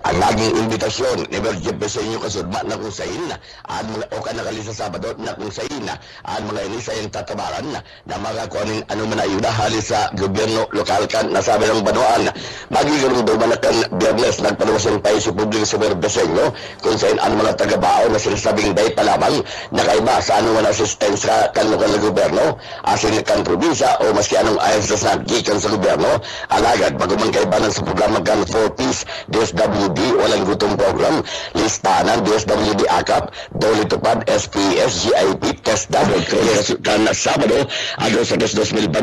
Ang laging imbitasyon ni Berjep sa inyo kasurba na kung sayin na mga o kanakali sa Sabado na kung sayin na mga inisa yung tatabaran na mga kunin ano man ayuda halis sa gobyerno lokal kan nasabi ng banuan magigarong daw manakan Biyernes nagpaluwas yung país sa publiko sa Berbesenyo kung sayin ang mga tagabao na sinasabing day pa lamang nakaiba sa ano man asistensya kan lokal na gobyerno asin kan probinsya o maski anong ayon sa nagikan sa gobyerno alagad bago man kaibanan sa programa kan 4 Peace DSWD walang gutong program, listanan, DSWD AKAP, Doli Tupad, SPS, GIP, TESDA, kan Sabado, Agosto 2024,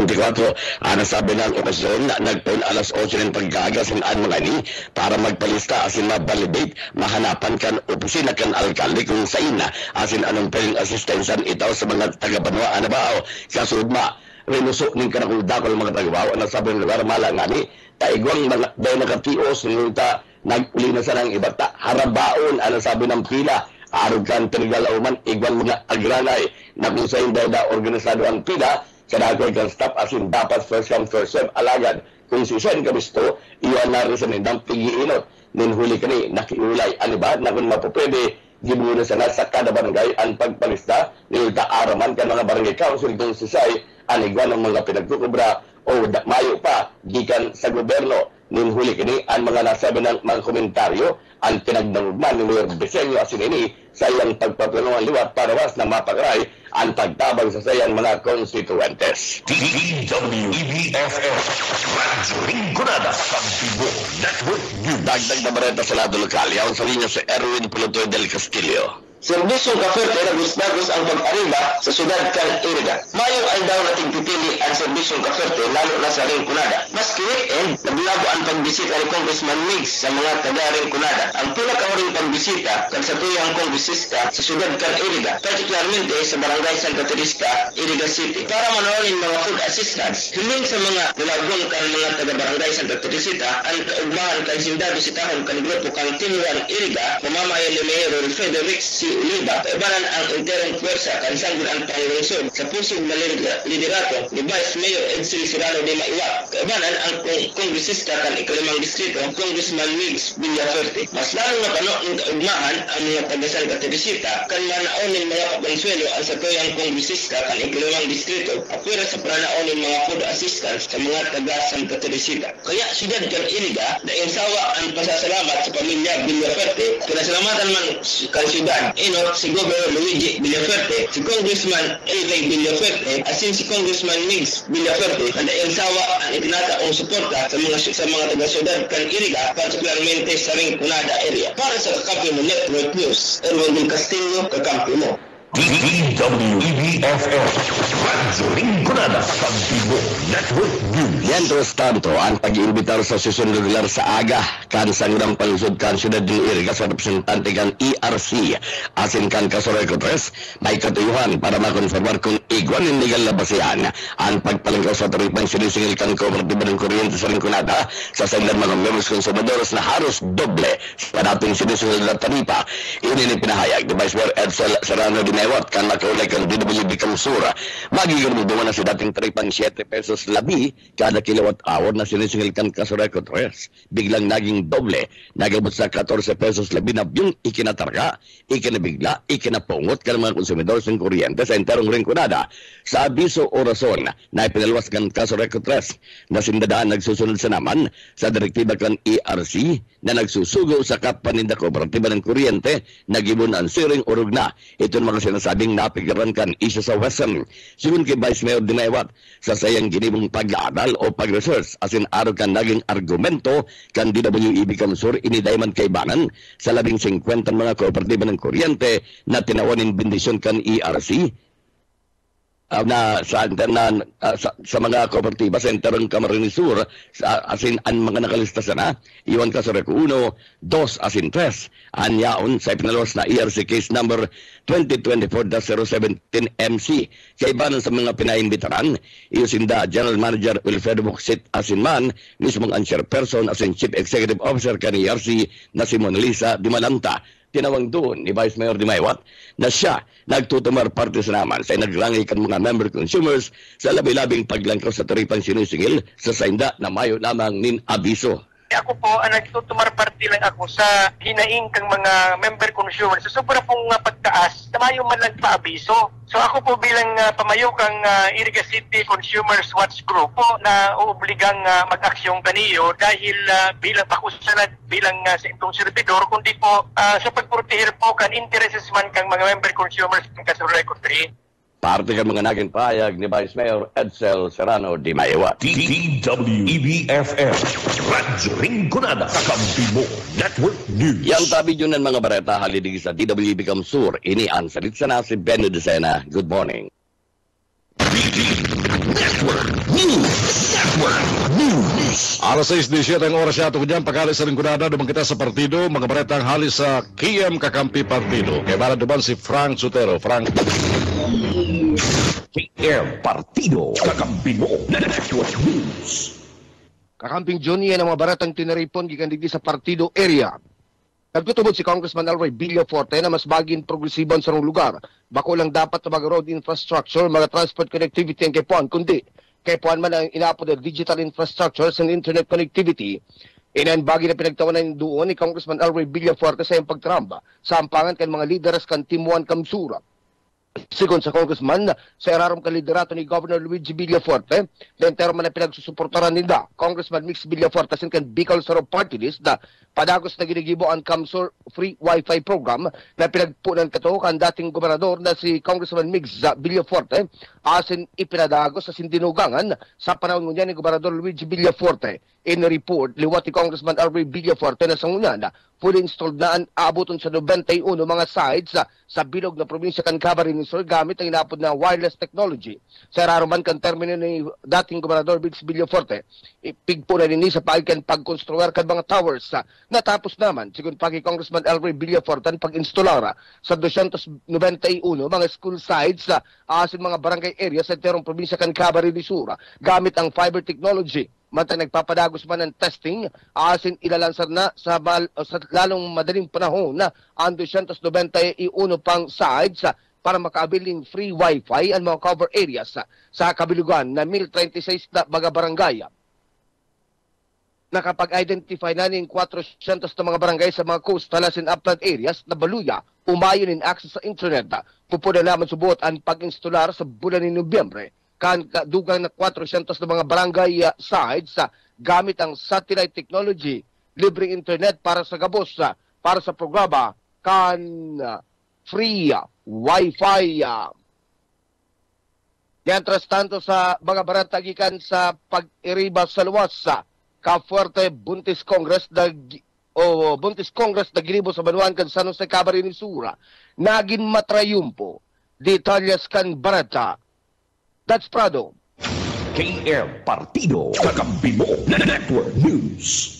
nasabi ng okasyon na nagpun alas 8 ng pagkaaga sinaan mga ni para magpalista asin ma-validate, mahanapan kan opisina kan alkalde kung sa ina, asin anong pwedeng asistensan itaw sa mga taga-banwa, bao, kasudma, renuso ng kanakuldakol mga taga-bawa, nasabi ng lugar malangani, taigwang dahil nakatios, nilita, nag-uli na sa ng ibata, harabaon, ano sabi ng pila, arog kan tiniglalauman, igwan mga agranay, na kung sa hindi na organisado ang pila, sa dagay kan staff asin dapat first come first serve, alagad, kung si Sen Kabisto, iwan na rin sa nindang pigiinot, ninhuli ka ni, nakiulay, ano ba, na kung mapapwede, Gibuno sana sa kada barangay ang pagpalista nilta araman kan mga barangay council kung sisay anigwan ng mga pinagkukubra o mayo pa gikan sa gobyerno. Ninhuli kini ang mga nasabi ng mga komentaryo ang pinagdangugman ni Mayor Briceño Asinini sa iyang pagpaplanuhan liwat para was na mapagray ang pagtabang sa sayang mga konstituentes. DWEBFF Radyo Rinconada Pagbibo Network News. Dagdag na bareta sa lado lokal, yaon sa linya si Erwin Pulotoy del Castillo. Serbisyong Cavite nagusdagos ang pag-ariba sa syudad kan Iriga. Mayong aldaw na tigpipili ang serbisyong Cavite lalo na sa Rinconada. Mas weekend, naglago ang pagbisita ni Congressman Migs sa mga taga-Rinconada. Ang pinakahuring pagbisita kan sa tuyang kongresista sa syudad kan Iriga, particularmente sa Barangay Santa Teresa, Iriga City, para manorin mga food assistance. Hiling sa mga nilagong kan mga taga-Barangay Santa Teresa ang kaugmahan kan sindado sitahon kan grupo kan Tinuan Iriga, mamamayan ni Mayor Frederick C. Uliba, ibanan ang intereng pwersa kan sanggol ang panglungsod sa pusong na liderato ni Vice Mayor Edsel Serrano de Maiwat. Kaibanan ang kongresista kan ikalimang distrito, Congressman Migs Villaferte. Mas lalong napano ng kaugmahan ang mga taga-San Cateresita kan manaonin mga kapansuelo ang sa tuyang kongresista kan ikalimang distrito apwera sa pananaonin mga food assistance sa mga taga-San Cateresita. Kaya siyudad kan Iriga na insawa ang pasasalamat sa pamilya Villaferte. Pinasalamatan man kan siyudad si Governor Luigi Villaferte, si Congressman Elvay Villaferte, asin si Congressman Migs Villaferte, na insawa ang itinataong suporta sa mga taga-syudad kan Iriga, particularmente sa Rinconada area. Para sa Kakampi mo Network News, Erwin del Castillo, Kakampi mo. DWEBFF Radyo Rinconada Pagbibo Network News. Mientras tanto, ang pag-iimbitar sa sesyon regular sa AGA kan sanggurang palusod kan syudad ng Iriga sa representante kan ERC asin kan Kasoreco 3 may katuyuhan para makonfirmar kung igwan illegal na basihan ang pagpalangkaw sa taripang sinisingil kan kooperatiba ng kuryente sa Rinconada sa saglan mga members konsumadores na halos doble sa dating sinisingil na taripa. Iyon pinahayag ni Vice Mayor Edsel Serrano de Maiwat kan makaulay kan DWB Kamsura. Magigirmuduman na si dating taripang 7 pesos labi kada kilowatt hour na sinisingil kan Kasoreco 3. Biglang naging doble, nagabot sa 14 pesos labi na yung ikinatarga, ikinabigla, ikinapungot kan mga konsumidor ng kuryente sa enterong Rinconada. Sa abiso o rason na ipinalwas kan Kasoreco 3 na sindadaan nagsusunod sa naman sa direktiba kan ERC na nagsusugo sa kapaninda kooperatiba ng kuryente nagibon ang siring urog na. Ito mga sinasabing napigiran kan isa sa Western. Sigun kay Vice Mayor de Maiwat, sa sayang ginibong pag-aaral o pag-research asin araw kan naging argumento kan DWEB Kamsur inidayman kay banan sa 50 mga kooperatiba ng kuryente na tinawanin bendisyon kan ERC sa mga kooperatiba sa enterong Camarines Sur asin ang mga nakalista sana iwan ka sa Reco 1, 2 asin 3 anyaon sa ipinalos na ERC case number 2024-017 MC sa ibanan sa mga pinaimbitaran iusinda General Manager Wilfredo Buxit asin man mismong ang chairperson asin Chief Executive Officer kan ERC na si Mona Lisa Dimalanta. Tinawang doon ni Vice Mayor de Maiwat na siya nagtutumar parte sa naman sa naglangay kan mga member consumers sa labi-labing paglangkaw sa taripang sinisingil sa sainda na mayo lamang nin abiso. Ako po, nagtutumar parte lang ako sa hinaing kang mga member consumers. So, sobra pong pagtaas, tamayo man lang paabiso. So ako po bilang pamayo kang Iriga City Consumers Watch Group po na uobligang mag-aksyong kaniyo dahil bilang pakusalan bilang sa itong servidor, kundi po sa pagprotehir po kan intereses man kang mga member consumers ng Kasoreco 3. Parte ka mga naging pahayag ni Vice Mayor Edsel Serrano de Maiwat. DWEBFF Radyo Rinconada Kakampibo Network News. Yang tabi yun ng mga bareta halidig sa DWB Kamsur. Ini ang salit sana si Benno de Sena. Good morning. Network News. Network News. Alas 6:17 ang oras yato ko dyan. Pag-alis sa Rinconada, dumang kita sa partido. Mga baretang halis sa KM Kakampi Partido. Kaya para duman si Frank Sotero. Frank. KM Partido Kakampibo Network News. Kakamping Johnny ang mga baratang tinaripon gikan digdi sa partido area. Nagtutubod si Congressman Alroy Villaforte na mas baging progresiban sa lugar. Bako lang dapat na mga road infrastructure, mga transport connectivity ang kaipuan, kundi kaipuan man ang inaapod na digital infrastructure sa internet connectivity. Inanbagi na pinagtawanan doon ni Congressman Alroy Villafuerte sa iyang pagtramba sa ampangan kan mga lideres kan Timuan Kamsura. Sigon sa Congressman, sa irarom kaliderato ni Governor Luigi Villafuerte, na entero man na pinagsusuportaran nila, Congressman Mix Villafuerte sin kan Bicol Saro Party List na padagos na ginigibo ang Kamsur Free Wi-Fi program na pinagpunan kato kan dating gobernador na si Congressman Mix Villafuerte asin ipinadagos sa sindinugangan sa panahon niya ni Gobernador Luigi Villafuerte. In a report, liwat ni Congressman Alroy Villafuerte na sa ngunan, fully installed na aabuton sa 91 mga sites sa bilog na probinsya kan Camarines Sur gamit ang inapod na wireless technology. Sa raruman kan termino ni dating Gobernador Mix Villafuerte, ipigpunan nini sa pagkan pagkonstruer kan mga towers. Natapos naman, sigun pagi Congressman Alroy Villafuerte ang pag-instalara sa 291 mga school sites sa asin mga barangay areas sa terong probinsya kan Camarines Sur gamit ang fiber technology. Mata nagpapadagos man ng testing, asin ilalansar na sa lalong madaling panahon na ang 291 pang sites para makabiling free wifi ang mga cover areas sa kabilugan na 1036 na mga barangay. Nakapag-identify na ng 400 na mga barangay sa mga coastal and upland areas na baluya, umayon in access sa internet. Pupunan naman subuot ang pag-instalar sa bulan ni Nobyembre. Kan dugang na 400 na mga barangay sites gamit ang satellite technology, libreng internet para sa gabos, para sa programa kan free wifi. Mientras tanto sa mga baratagikan sa pag-iriba sa luwas ka-Fuerte Buntis Congress na ginibo sa Banuan kan San Jose Camarines Sur, naging matrayumpo. Detalyas kan barata. That's Prado. KM Partido, kakampi mo na Network News.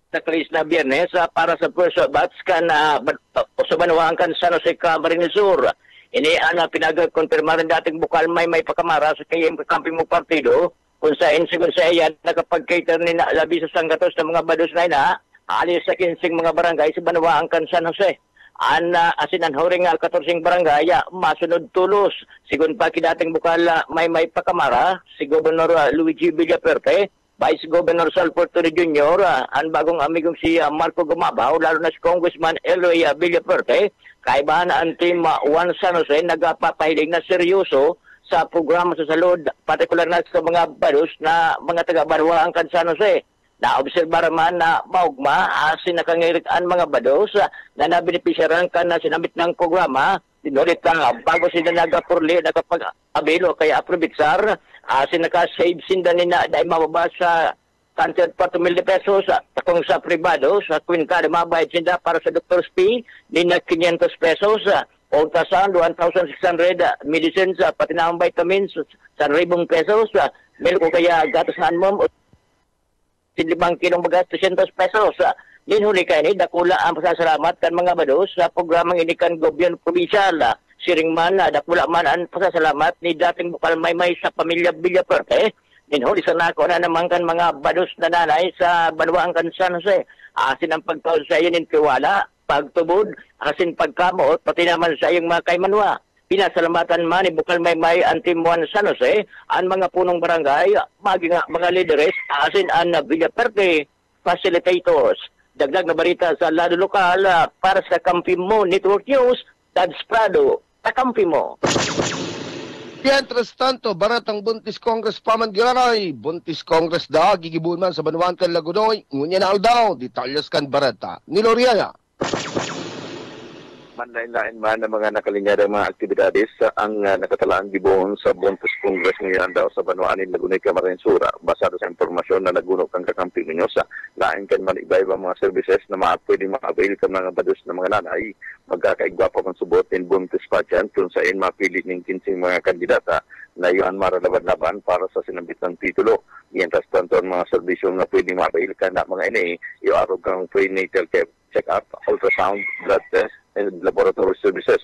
Sa Chris na Biyernes para sa first batch kan sa Banuan kan San Jose Camarines Sur. Ini ang pinag-confirma rin dating bukal may pakamara sa KM kakampi mo partido kung saan sigun sa iyan nakapag-cater ni labi sa sanggatos ng mga bados na alis sa 15 mga barangay sa Banuan kan San Jose. Asinan horing 14 barangay masunod tulos. Sigun pa kidating bukal may pakamara si Governor Luigi Villafuerte, Vice Governor Salvador Torre Jr., ang bagong amigong si Marco Gumabaw, lalo na si Congressman Eloy Villafuerte, kaibahan ang Team 1 San Jose nagpapahiling na seryoso sa programa sa salud, partikular na sa mga bados na mga taga-Banuan kan San Jose. Na-obserbar man na maugma asin nakangiritaan mga bados na nabenepisyaran ka na sinamit ng programa. Dinulit bago sila nagapurli, nakapag-abilo kaya aprobitsar, asin nakasave sinda nila dahil mababa sa 140 mil pesos takong sa privado, sa kwinta na mabayad sinda para sa doctor's fee, nina 500 pesos, o tasan 1,600 medicines, pati na ang vitamins, 1,000 pesos, mil ko kaya gatasan mo, 5 kilong bagas, 300 pesos. Linhuli kayo ni, dakula ang pasasalamat kan mga bados sa programang inikan gobyerno probinsyal. Siringman, dakula man ang pasasalamat ni dating bukal may sa pamilya Villafuerte. Linhuli sa nako na naman kan mga bados na nanay sa Banuan kan San Jose. Asin ang pagtaon sa iyo ng tiwala, pagtubod, asin pagkamot, pati naman sa iyong mga kaymanwa. Pinasalamatan man ni Bukal Maymay ang Team 1 San Jose, ang mga punong barangay, maging mga leaders, asin ang Villafuerte facilitators. Dagdag na barita sa lado lokal para sa Kampi Mo Network News, Dads Prado, kakampi mo. Mientras tanto, baratang Buntis Congress Pamangiranay, Buntis Congress da, gigibun man sa Banuan kan Lagunoy, ngunya na aldaw, detalyas kan barata. Ni Loriana. Manlain-lain man ang mga nakalinyadang mga aktibidades ang nakatalaan gibon sa Buntis Congress ngayon daw sa Banuan in Lagunay, Camarines Sur. Basado sa impormasyon na nagunok ang kakampi ninyo sa lain kan man iba-iba mga services na pwede maka-avail ka mga bados na mga nanay. Magkakaigwapo kang subot in Buntis Pageant kung saan mapili ng 15 mga kandidata na yun maralaban-laban para sa sinambit ng titulo. Mientras tanto ang mga servisyo na pwede ma-avail ka na mga ini, iarog kang prenatal check-up, ultrasound, blood test, and laboratory services,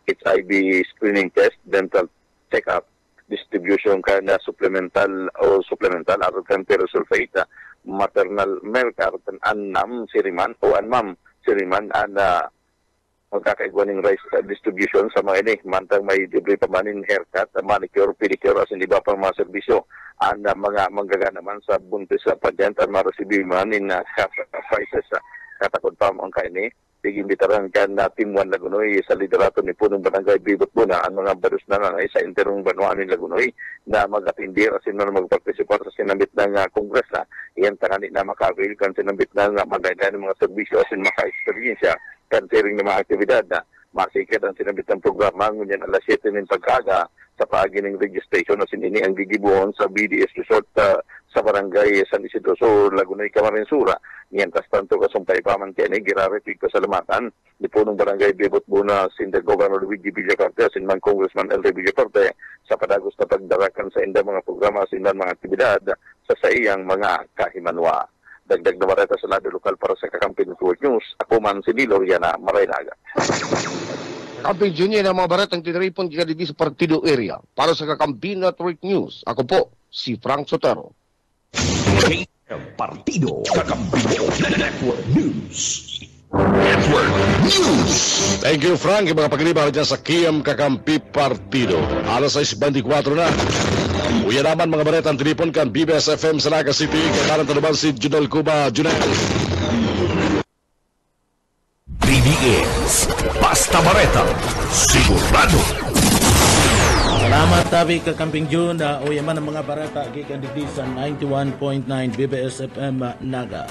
HIV screening test, dental check-up, distribution ka na supplemental arog kang pyrosulfate, maternal milk arog kan anam siriman o anmam siriman magkakaigwan ng rice distribution sa mga ini. Mantang may libre pa manin haircut, manicure, pedicure, as hindi ba pang mga serbisyo. Ang mga manggagana naman sa buntis sa padyant at marasibi manin na half prices katakot pa ang kaini. Igimbitaran kan na Team 1 Lagunoy sa liderato ni Punong Barangay Bibot Buna ang mga barus na nanay sa interong Banuanin Lagunoy na mag-atindir asin na magpartisipar sa sinambit ng Kongres na iyan tanganin na makawil kan sinambit ng magdayda ng mga serbisyo asin maka-experiensya kan sharing ng mga aktibidad na masikit ang sinambit ng programa ngunyan alas 7 ng pagkaga sa paagi ng registration asin ini ang gigibuhon sa BDS Resort sa Barangay San Isidro Sur, Lagunoy, Camarines-Sur. Mientras tanto kasumpay pa man kaya girarepig ko sa lamatan ni Punong Barangay Bibot Buna, Sinda Governor Luigi Villacarte, sinman Congressman Elry Villacarte sa padagos na pagdarakan sa inda mga programa, sinman mga aktibidad sa saiyang mga kahimanwa. Dagdag na mareta sa lado lokal para sa Kakampi Network News. Ako man si Loriana Maraynaga. Kamping Junior ng mga barat ang tinaripon kikadigi sa partido area. Para sa Kakampi Network News, ako po si Frank Sotero. Partido Kakampi Network News. Network News. Thank you, Frank. Mga paglibar dyan sa Kiyam Kakampi Partido. Alas 6:24 na. Uya naman mga baretang telefon kan BBS FM sa Naga City. Kailangan taluban si Junel Cuba. Junel. BBS Basta Bareta Sigurado. Salamat tabi Kakamping June. Uyaman ang mga barata gikan digdi sa 91.9 BBS FM Naga.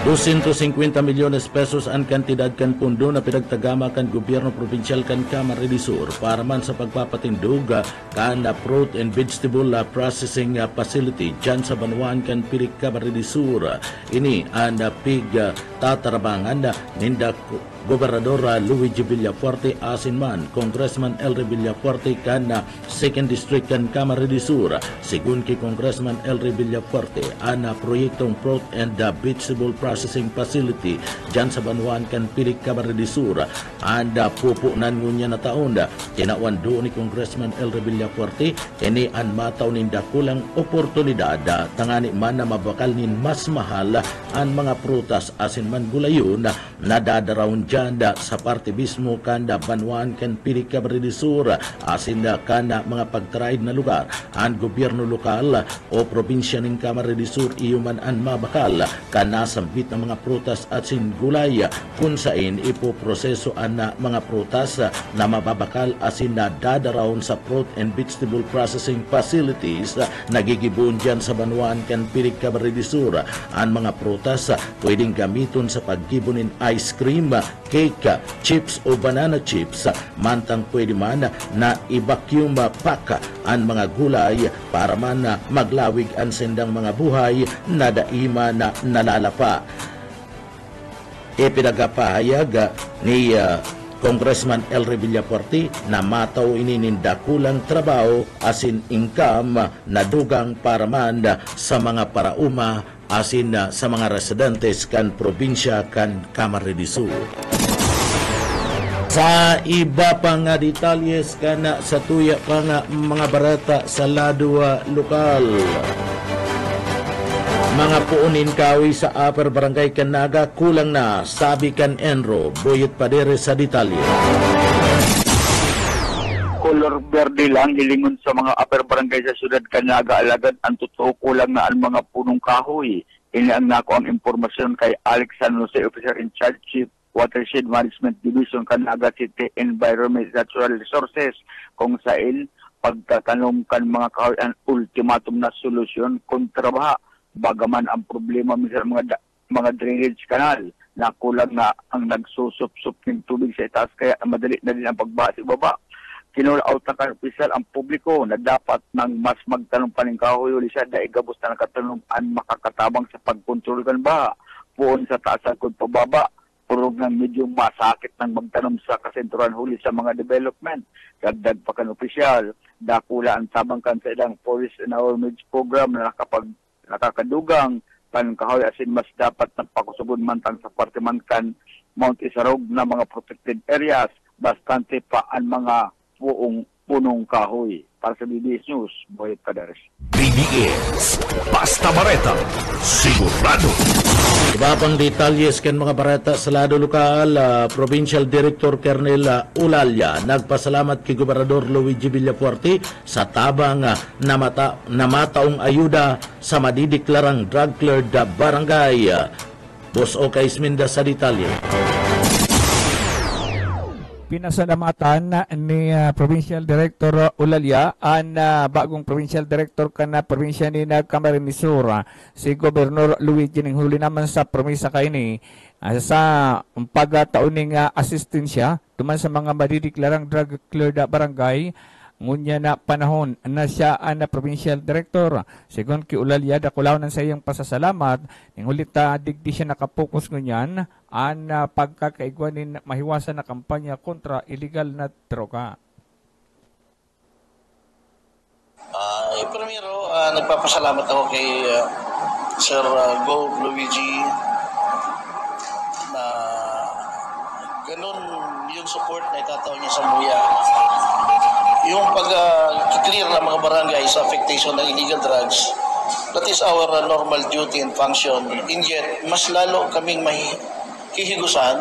250 milyones pesos ang kantidad kan pundo na pinagtagama kan gobyerno provinsyal kan Camarines Sur para man sa pagpapatindog kan fruit and vegetable processing facility dyan sa Banuan kan Pirik Camarines Sur. Ini ang pig tatarabangan ninda Gobernador Luigi Villafuerte asinman Congressman Elry Villafuerte kan 2nd District kan Camarines Sur. Sigun kay Congressman Elry Villafuerte ang proyektong fruit and vegetable processing facility dyan sa Banuan kan Pirik Camarines Sur and pupunan ngunya na taon tinawan doon ni Congressman Elry Villafuerte ini ang mataw ninda kulang oportunidad tangani man na mabakal nin mas mahal ang mga prutas asinman gulayon na dadaraon dyan sa parte mismo kanda Banuan kan Pirik Camarines Sur asin kana mga pagtraid na lugar ang gobyerno lokal o probinsya ng Camarines Sur iyuman ang mabakal kana sambit ng mga prutas at gulay kung saan ipoproseso ang mga prutas na mababakal asin na dadaraon sa fruit and vegetable processing facilities nagigibon dyan sa Banuan kan Pirik Camarines Sur. Ang mga prutas pwedeng gamiton sa paggibonin ice cream, cake, chips o banana chips mantang pwede man na i-vacuum pack ang mga gulay para man maglawig ang sendang mga buhay na daima na nalalapa. Ipinagapahayag ni Congressman Elry Villafuerte na mataw inininda kulang trabaho asin income na dugang para man sa mga parauma asin sa mga residentes kan probinsya kan Camarines Sur. Sa iba pang detalyes kana sa tuya pang mga barata sa lado lokal. Mga puunin kawi sa Upper Barangay Canaga kulang na, sabi kan Enro. Boyet Padere sa detalye. Color verde lang hilingon sa mga Upper Barangay sa Siyudad Canaga alagad ang totoo kulang na ang mga punong kahoy. Ini ang nako ang impormasyon kay Alex San Jose, Officer in Charge, Chief Watershed Management Division, Canaga City Environment Natural Resources, kung saan pagtatanom kan mga kahoy ang ultimatum na solusyon kontra baha. Bagaman ang problema minsan mga drainage canal na kulang na ang nagsusup-sup ng tubig sa itaas kaya madali na din ang pagbaha sa ibaba. Kinulaot na kan-opisyal ang publiko na dapat nang mas magtanong pa ng kahoy uli siya dahil gabos na nakatanungan makakatabang sa pagkontrol kan baha. Puon sa taas ang pababa, purog ng medyo masakit ng magtanong sa kasenturan huli sa mga development. Dagdag pa kan-opisyal, dakula ang tabang kan sa ilang Forest and Awareness Program na nakakadugang pankahoy asin mas dapat na pakusubon mantang sa parte man kan Mount Isarog na mga protected areas bastante pa ang mga punong kahoy. Para sa BBS News, Boyet Cadares. BBS Basta Bareta Sigurado. Iba pang detalles kan mga barata sa lado lokal, Provincial Director Colonel Ulalya nagpasalamat kay Gobernador Luigi Villafuerte sa tabang namataong ayuda sa madideklarang drug-cleared barangay. Boss Oka Isminda sa detalye. Pinasalamatan ni Provincial Director Ulalya ang bagong Provincial Director kana probinsya ni Camarines Sur, si Gobernador Luigi ning huli naman sa promesa kay ni sa pagtauning asistensya tuman sa mga madideklarang drug cleared barangay. Ngunya na panahon na siya ang Provincial Director. Sigon ki Ulalya, dakulaw ng sa iyang pasasalamat. Ning ulit digdi siya nakapokus ngunyan ang pagkakaigwanin mahiwasan na kampanya kontra illegal na droga. Primero, nagpapasalamat ako kay Sir Gov. Luigi na ganun yung support na itataon niya sa MUYA. Yung pag-clear ng mga barangay sa affectation ng illegal drugs, that is our normal duty and function. And yet, mas lalo kaming mahihigusan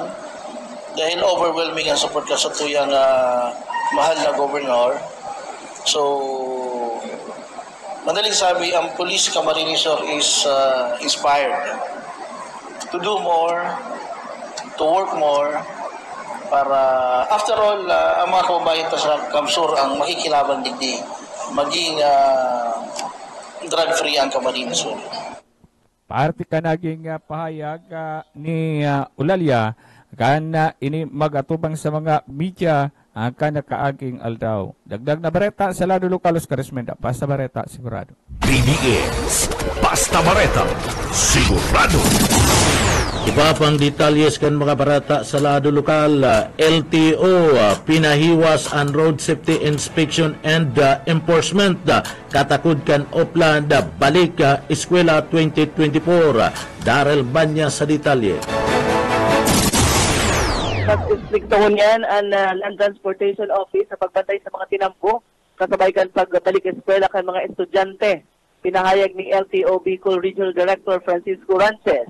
dahil overwhelming ang support ka sa tuyang mahal na governor. So, madaling sabi, ang Police Camarines Sur is inspired to do more, to work more, para after all, ang mga kababayan sa Kamsur ang makikilaban digdi maging drug-free ang Camarines Sur. Parte ka naging pahayag ni Ulalya kan ini magatubang sa mga media kan nakaaging aldaw. Dagdag na bareta sa lado lokalos Karismenda. Basta bareta sigurado. PBS Basta Bareta sigurado. Iba pang detalles kan mga barata sa lado lokal, LTO pinahiwas ang road safety inspection and enforcement katakod kan Opland balik eskwela 2024. Darrell Banya sa detalye. Nag-inspektohon yan ang Land Transportation Office sa pagbantay sa mga tinampo kasabay kan pagbalik eskwela kan mga estudyante. Pinahayag ni LTO Bicol Regional Director Francisco Rances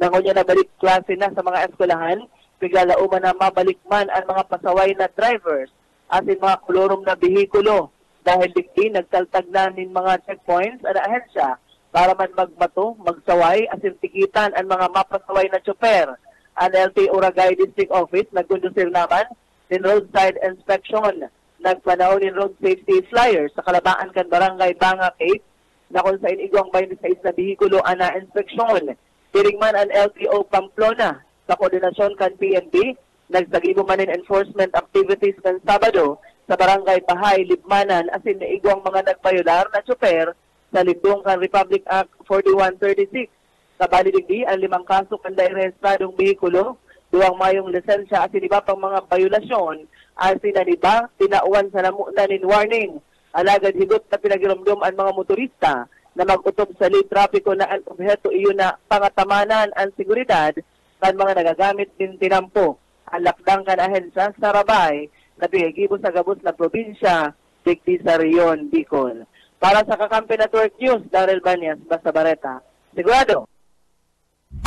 na ngunya na balik klase na sa mga eskwelahan, pigalauman na mabalik man ang mga pasaway na drivers at mga kolorom na bihikulo dahil digdi nagtaltag na nin mga checkpoints at ahensya para man magmato, magsaway at tikitan ang mga mapasaway na tsoper. Ang LTO Ragay District Office nagkondusir naman din roadside inspection. Nagpanahon ng road safety flyers sa kalabaan kan barangay Banga Cape na kung saan igwang 26 na bihikulo ang na-inspeksyon. Tiring man ang LTO Pamplona sa koordinasyon kan PNP, nagsagibo man in enforcement activities kan Sabado sa barangay Bahay, Libmanan, asin na igwang mga nagpayular na tsoper sa libdong kan Republic Act 4136. Kabali digdi ang 5 kaso kan rehistradong bihikulo, 2 mayong lisensya asin iba pang mga bayulasyon, asin na iba, tinauan sa namunan in warning. Alagad higot na pinagiromdom ang mga motorista na mag-utob sa lane trapiko na ang objeto iyon na pangatamanan ang seguridad kan mga nagagamit din tinampo. Ang lakdang kan ahensya sa Rabay na pigigibo sa gabos na probinsya, digdi sa Rion, Bicol. Para sa Kakampi Network News, Darrell Banyas, Basta Bareta. Sigurado.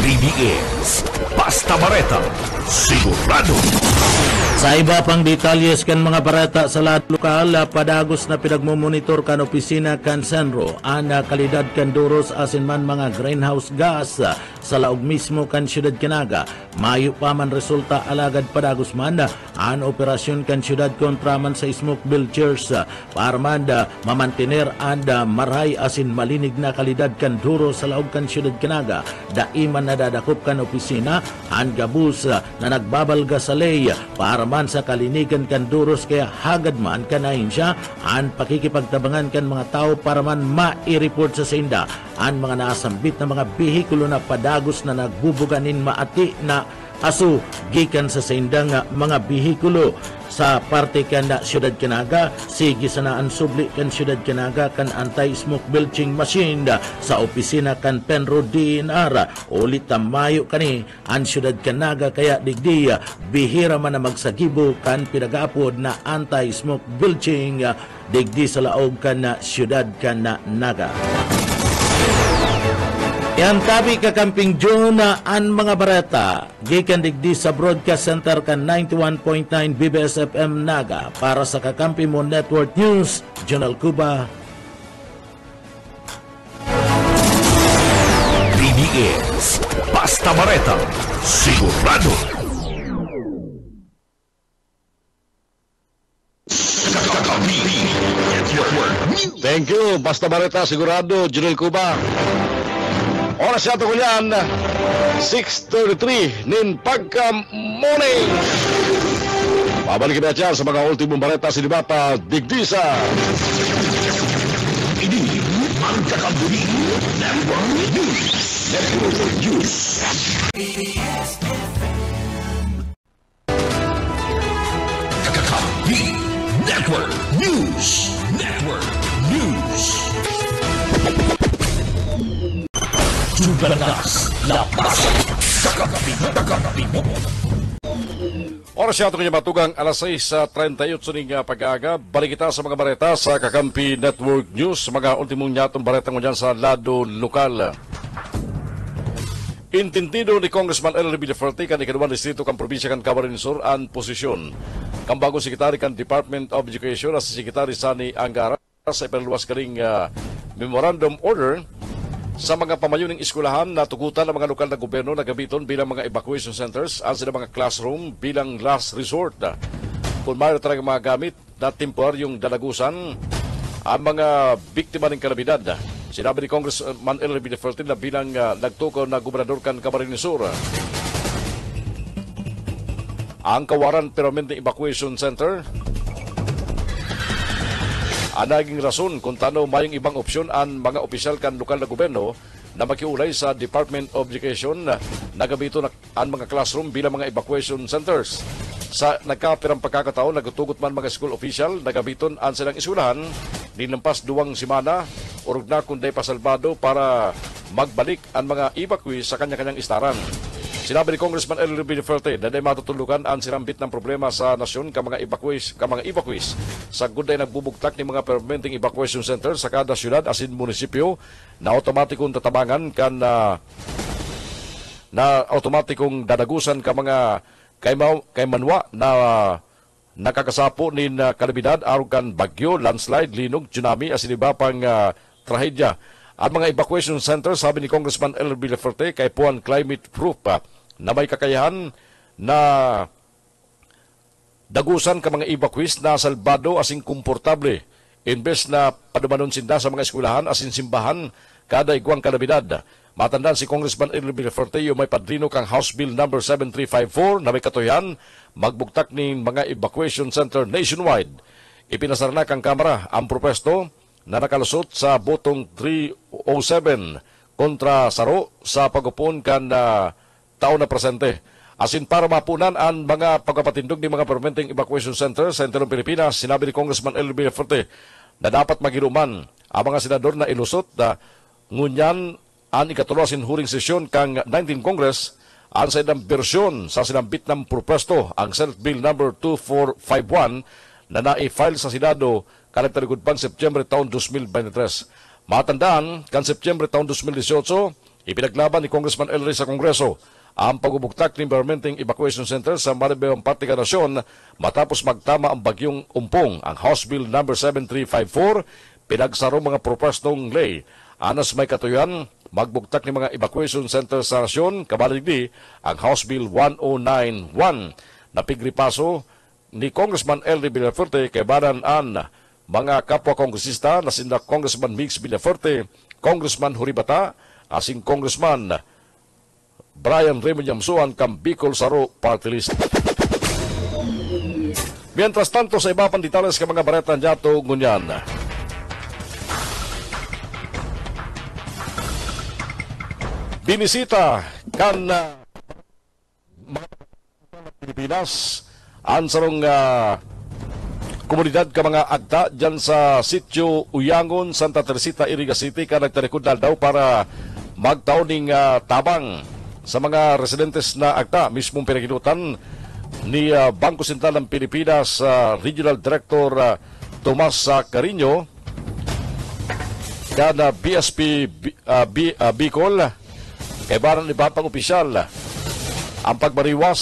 PBS Basta Bareta sigurado. Sa iba pang detalles kan mga barata sa lahat lokal, padagos na pinagmumonitor kan opisina kan Senro ang kalidad kan duros asin man mga greenhouse gas sa laog mismo kan siyudad Kinaga. Mayo pa man resulta alagad padagos man ang operasyon kan siyudad kontra man sa smoke bilgers para man mamantiner ang maray asin malinig na kalidad kan duros sa laog kan siyudad Kinaga. Daiman na dadakop kan opisina ang gabus na nagbabalga sa lay para man sa kalinigan kan duros kaya hagad man kanahin siya ang pakikipagtabangan kan mga tao para man ma-report sa sinda ang mga nasambit na mga bihikulo na padagos na nagbubuganin maati na aso gikan sa sindang mga bihikulo sa parte kan siyudad Kinaga. Sige sanaan subli kan siyudad Kinaga kan anti-smoke belching machine sa opisina kan Penro DNR. Ulit mayo kani ang siyudad Kinaga kaya digdi bihira man na magsagibo kan pinagapod na anti-smoke belching digdi sa laog kan siyudad Kinaga. Yan tabi kakamping June ang mga bareta. Gikan digdi sa Broadcast Center kan 91.9 BBS FM Naga para sa Kakampi Mo Network News, Jonal Cuba. BBS, Basta Bareta, sigurado. Thank you, Basta Bareta, sigurado, Junel Cuba. Oras nato ko yan, 6:33 nin pagka morning. Babalik na dyan sa mga ultimong bareta si Dibata Digdisa. Ini ang Kakambuni Network News. Network News. Kakambuni Network News. Network News. Jugalas, lapas, Kakambuni mo. Oras nato kanya matugang alas 6:38 ning pag-aaga. Balik kita sa mga bareta sa Kakampi Network News. Mga ultimong nyatong bareta mo dyan sa lado lokal. Intindido ni Congressman L. Villaferte kan ikaduang distrito kan probinsya kan Camarines Sur ang posisyon. Kang bagong sekretary kan Department of Education at si Sekretary Sani Angara sa ipaluwas karing memorandum order sa mga pamayo ng eskulahan na tugutan ng mga lokal na gobyerno na gamiton bilang mga evacuation centers at sila mga classroom bilang last resort. Kung mayroon talaga mga gamit na temporaryong dalagusan ang mga biktima ng kalamidad. Sinabi ni Congressman L. Villaferte na bilang nagtukaw na gobernador kan Camarines Sur. Ang Kawaran Permanente Evacuation Center ang naging rason kung tano mayong ibang opsyon ang mga opisyal kan lokal na gobyerno na makiulay sa Department of Education na gamito ang mga classroom bilang mga evacuation centers. Sa nagkapirang pagkakataon, nagutugot man mga school official na gamiton ang silang eskwelahan nilampas 2 semana urog na kunday pasalbado para magbalik ang mga evacuee sa kanya-kanyang istaran. Sinabi ni Congressman L. Villaferte na matutulukan ang sirambit ng problema sa nasyon ka mga evacuees sa guday nagbubugtak ni mga permanenteng evacuation center sa kada syudad asin munisipyo na automatikong tatabangan kan na automatikong dadagusan ka mga kay manwa na nakakasapo ni kalamidad aron kan bagyo, landslide, linog, tsunami asin iba pang trahedya. Ang mga evacuation center, sabi ni Congressman L. Villaferte, kay puan climate proof na may kakayahan na dagusan ka mga evacuees na salbado asing komportable imbes na padumanon sinda sa mga eskwelahan asin simbahan kada igwang kalamidad. Matandaan si Congressman L. Villaferte yung may padrino kang House Bill No. 7354 na may katuyan magbugtak ng mga evacuation center nationwide. Ipinasara na kang Kamara ang propesto na nakalusot sa botong 307 kontra saro sa pagupon kan taon na presente. Asin para mapunan ang mga pagpapatindog ng mga permanenteng evacuation center sa Interong Pilipinas, sinabi ni Congressman L. Villaferte na dapat magiruman ang mga senador na ilusot na ngunyan ang ikatulasin huring sesyon kang 19 Congress ang sa idang bersyon sa sinambit ng propesto ang Senate Bill No. 2451 na na-file sa Senado kalagtarigod pang September taon 2023. Matandaan, kan September taon 2018, ipinaglaban ni Congressman L. sa Kongreso ang pagbubuktak ng permanenteng evacuation center sa Maribel Party Nasyon matapos magtama ang bagyong umpong. Ang House Bill No. 7354 pinagsaro mga propostong lay. Anas may katuyan, magbuktak ng mga evacuation center sa nasyon, kabaligdi ang House Bill 1091 na pigripaso ni Congressman L. Villaferte kay banan an mga kapwa kongresista na sina Congressman Mix Villaferte, Congressman Huribata, asing Congressman Brian Raymond Yamsuan kang Bicol Saro Party List. Mientras tanto, sa iba pang detalles ka mga bareta dyato ngunyan. Binisita kan mga Pilipinas ang sarong komunidad ka mga agta dyan sa sitio Uyangon, Santa Teresita, Iriga City ka nagtarikod na daw para magtaon ng tabang sa mga residentes na agta. Mismong pinaginutan ni Bangko Sentral ng Pilipinas Regional Director Tomas Carino kana BSP Bicol Kay baran iba pang opisyal ang pagbariwas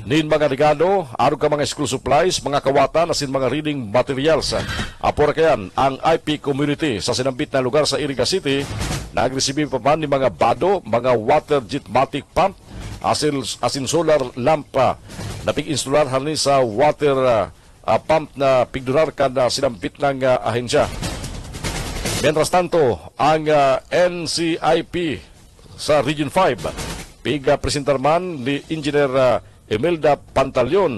nin mga regalo, aron ka mga school supplies, mga kawatan, asin mga reading materials. Apor kayan, ang IP community sa sinambit na lugar sa Iriga City, nagresibi pa man ni mga bado, mga water jetmatic pump, asin solar lamp na pig-instalar halin sa water pump na pigdurar ka na sinambit ng ahensya. Mientras tanto, ang NCIP sa Region 5, pig-presentar man ni Engineer Imelda Pantaleon,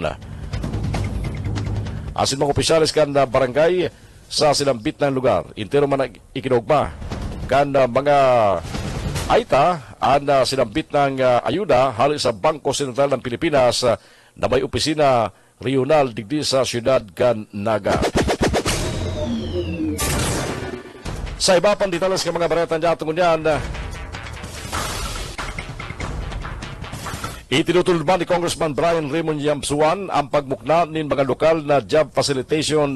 asin mga opisyalis kan na barangay sa sinambit ng lugar. Intero man ikinugma kan mga aita ang sinambit ng ayuda hali sa Bangko Sentral ng Pilipinas na may opisina regional digdi sa siyudad kan Naga. Sa iba pang details ka mga baretan dyan yan, itinutulad ba ni Congressman Brian Raymond Yamsuan ang pagmukna ng mga lokal na job facilitation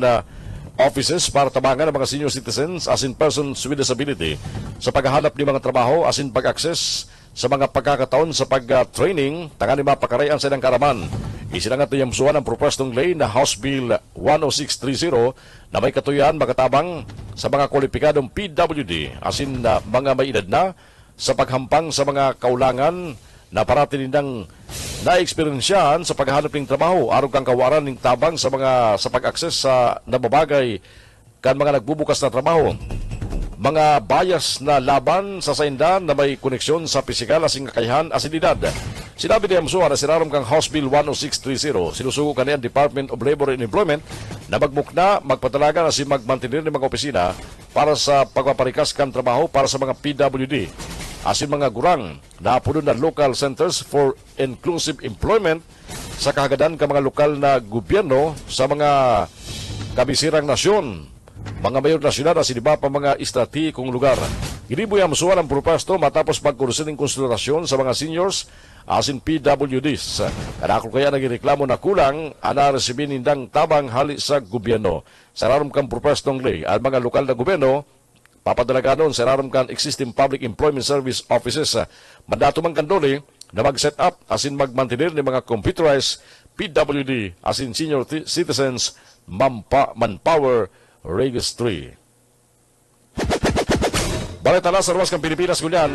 offices para tabangan ng mga senior citizens as in persons with disability sa paghahanap ng mga trabaho as in pag-access sa mga pagkakataon sa pag-training tangan ni mapakarayan sa ilang karaman. Isinangat ni Yamsuan ang propostong lay na House Bill 10630 na may katuyan makatabang sa mga kwalipikadong PWD as in mga may edad na sa paghampang sa mga kaulangan na parati nindang na-eksperyensyahan sa paghahanap ng trabaho aron kang kawaran ng tabang sa mga sa pag-access sa nababagay kan mga nagbubukas na trabaho. Mga bias na laban sa saindan na may koneksyon sa pisikal asing kakayahan asididad. Sinabi ni Amsoa na sinaram kang House Bill 10630, sinusugo kaniya ang Department of Labor and Employment na magmukna, magpatalaga na si magmantinir ng mga opisina para sa pagpaparikas kan trabaho para sa mga PWD. Asin mga gurang na puno na local centers for inclusive employment sa kahagadan ka mga lokal na gobyerno sa mga kabisirang nasyon, mga mayor na syudad asin iba pa mga estrategikong lugar. Giniboy Amsuan ang protesto matapos pagkurusin ng konsultasyon sa mga seniors asin PWDs. Kanakul kaya nagireklamo na kulang anaresibin nindang tabang hali sa gobyerno. Sa rarom kang protestong lay ang mga lokal na gobyerno papadalaga noon sa rarom kan existing public employment service offices. Mandato man kandoli na mag-set up asin magmantinir ng mga computerized PWD asin senior citizens manpower registry. Balita na sa ruwas kang Pilipinas kunyan.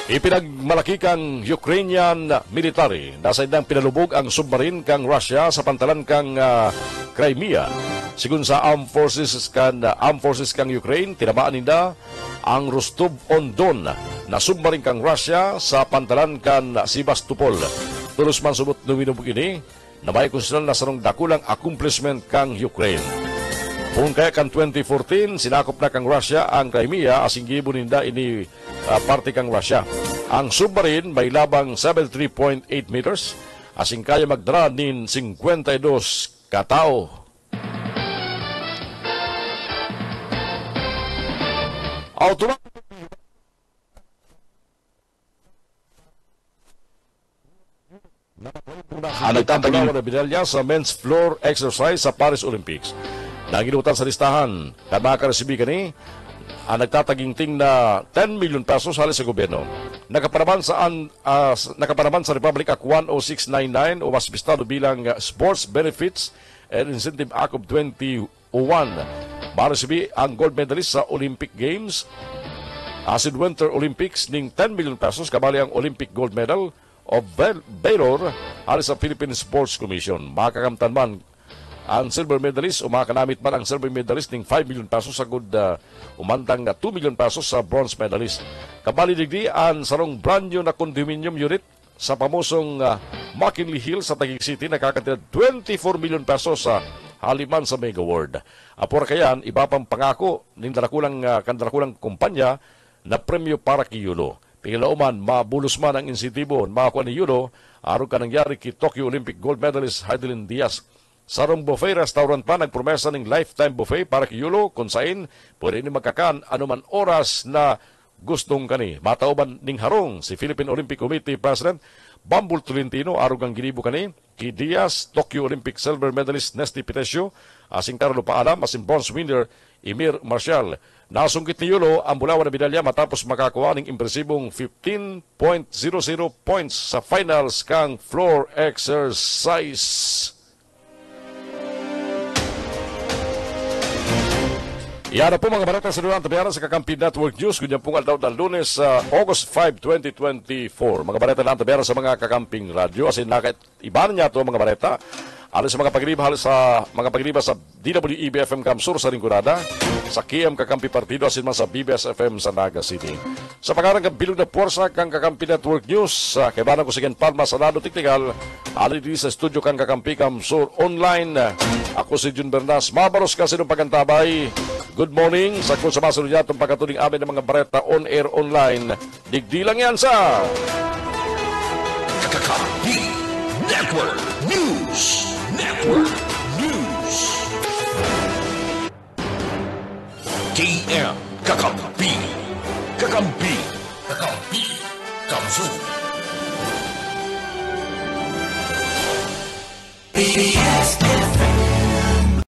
Ipinagmalaki kang Ukrainian military na sa indang pinalubog ang submarine kang Russia sa pantalan kang Crimea. Sigun sa Armed Forces kang Ukraine, tinamaan nila ang Rostov-on-Don na submarine kang Russia sa pantalan kan Sebastopol. Tulos man subot ng winubog ini na may konsideral na sarong dakulang accomplishment kang Ukraine. Kung kaya kan 2014, sinakop na kang Russia ang Crimea asing gibo ninda ini parte kang Russia. Ang submarine may labang 73.8 meters asing kaya magdara nin 52 katao. Nagtatagawa na binalya sa men's floor exercise sa Paris Olympics. Naginutan sa listahan, kan makakaresibi kani, ang nagtatagingting na 10 million pesos halos sa gobyerno. Nakapanaman sa Republic Act 10699 o mas bistado bilang Sports Benefits and Incentive Act of 2001. Maresibi ang gold medalist sa Olympic Games, asin Winter Olympics ning 10 million pesos kabali ang Olympic gold medal of Baylor halos sa Philippine Sports Commission. Makakamtan man ang silver medalist o makakanamit man ang silver medalist ning 5 million pesos sa good umantang na 2 million pesos sa bronze medalist. Kabali digdi ang sarong brand new na condominium unit sa pamusong McKinley Hills sa Taguig City nakakatira 24 million pesos sa haliman sa Mega World. Apor kayan, iba pang pangako ng kandarakulang kumpanya na premyo para kay Yulo. Pingilauman, mabulos man ang insentibo, makakuha ni Yulo, araw ka nangyari kay Tokyo Olympic gold medalist Heidelin Diaz. Sarong buffet restaurant pa nagpromesa ng lifetime buffet para kay Yulo kung saan pwede ni magkakaan anuman oras na gustong kani. Matauban ning harong si Philippine Olympic Committee President Bambul Tolentino araw kang ginibo kani Key Diaz, Tokyo Olympic silver medalist Nesty Pitesio, asing Carlo Paalam, asing bronze winner Emir Marcial. Nasungkit ni Yulo ang bulawan na medalya matapos makakuha ng impresibong 15.00 points sa finals kang floor exercise. Yan na po mga balita sa dulang tabiyaran sa Kakampi Network News. Ganyan pong aldaw na Lunes sa August 5, 2024. Mga balita na tabiyaran sa mga Kakamping Radio. As in, iba niya ito mga balita. Alis sa mga pagriba sa DWEB FM Kamsur sa Ringkurada, sa KM Kakampi Partido, asin man sa BBS FM sa Naga City. Sa pangarang bilog na puwersa kang Kakampi Network News, kaibanan ko sige Palma sa Lado Tiktikal, alidi sa studio kang Kakampi Kamsur online. Ako si Jun Bernas, mabaros ka sinong pagantabay. Good morning, sa kung sumasunod niya itong pagkatuling amin ng mga bareta on-air online. Digdi lang yan sa Kakampi Network News. Network News. KM Kakampi. Kakampi. Kakampi. Kamsu. PBS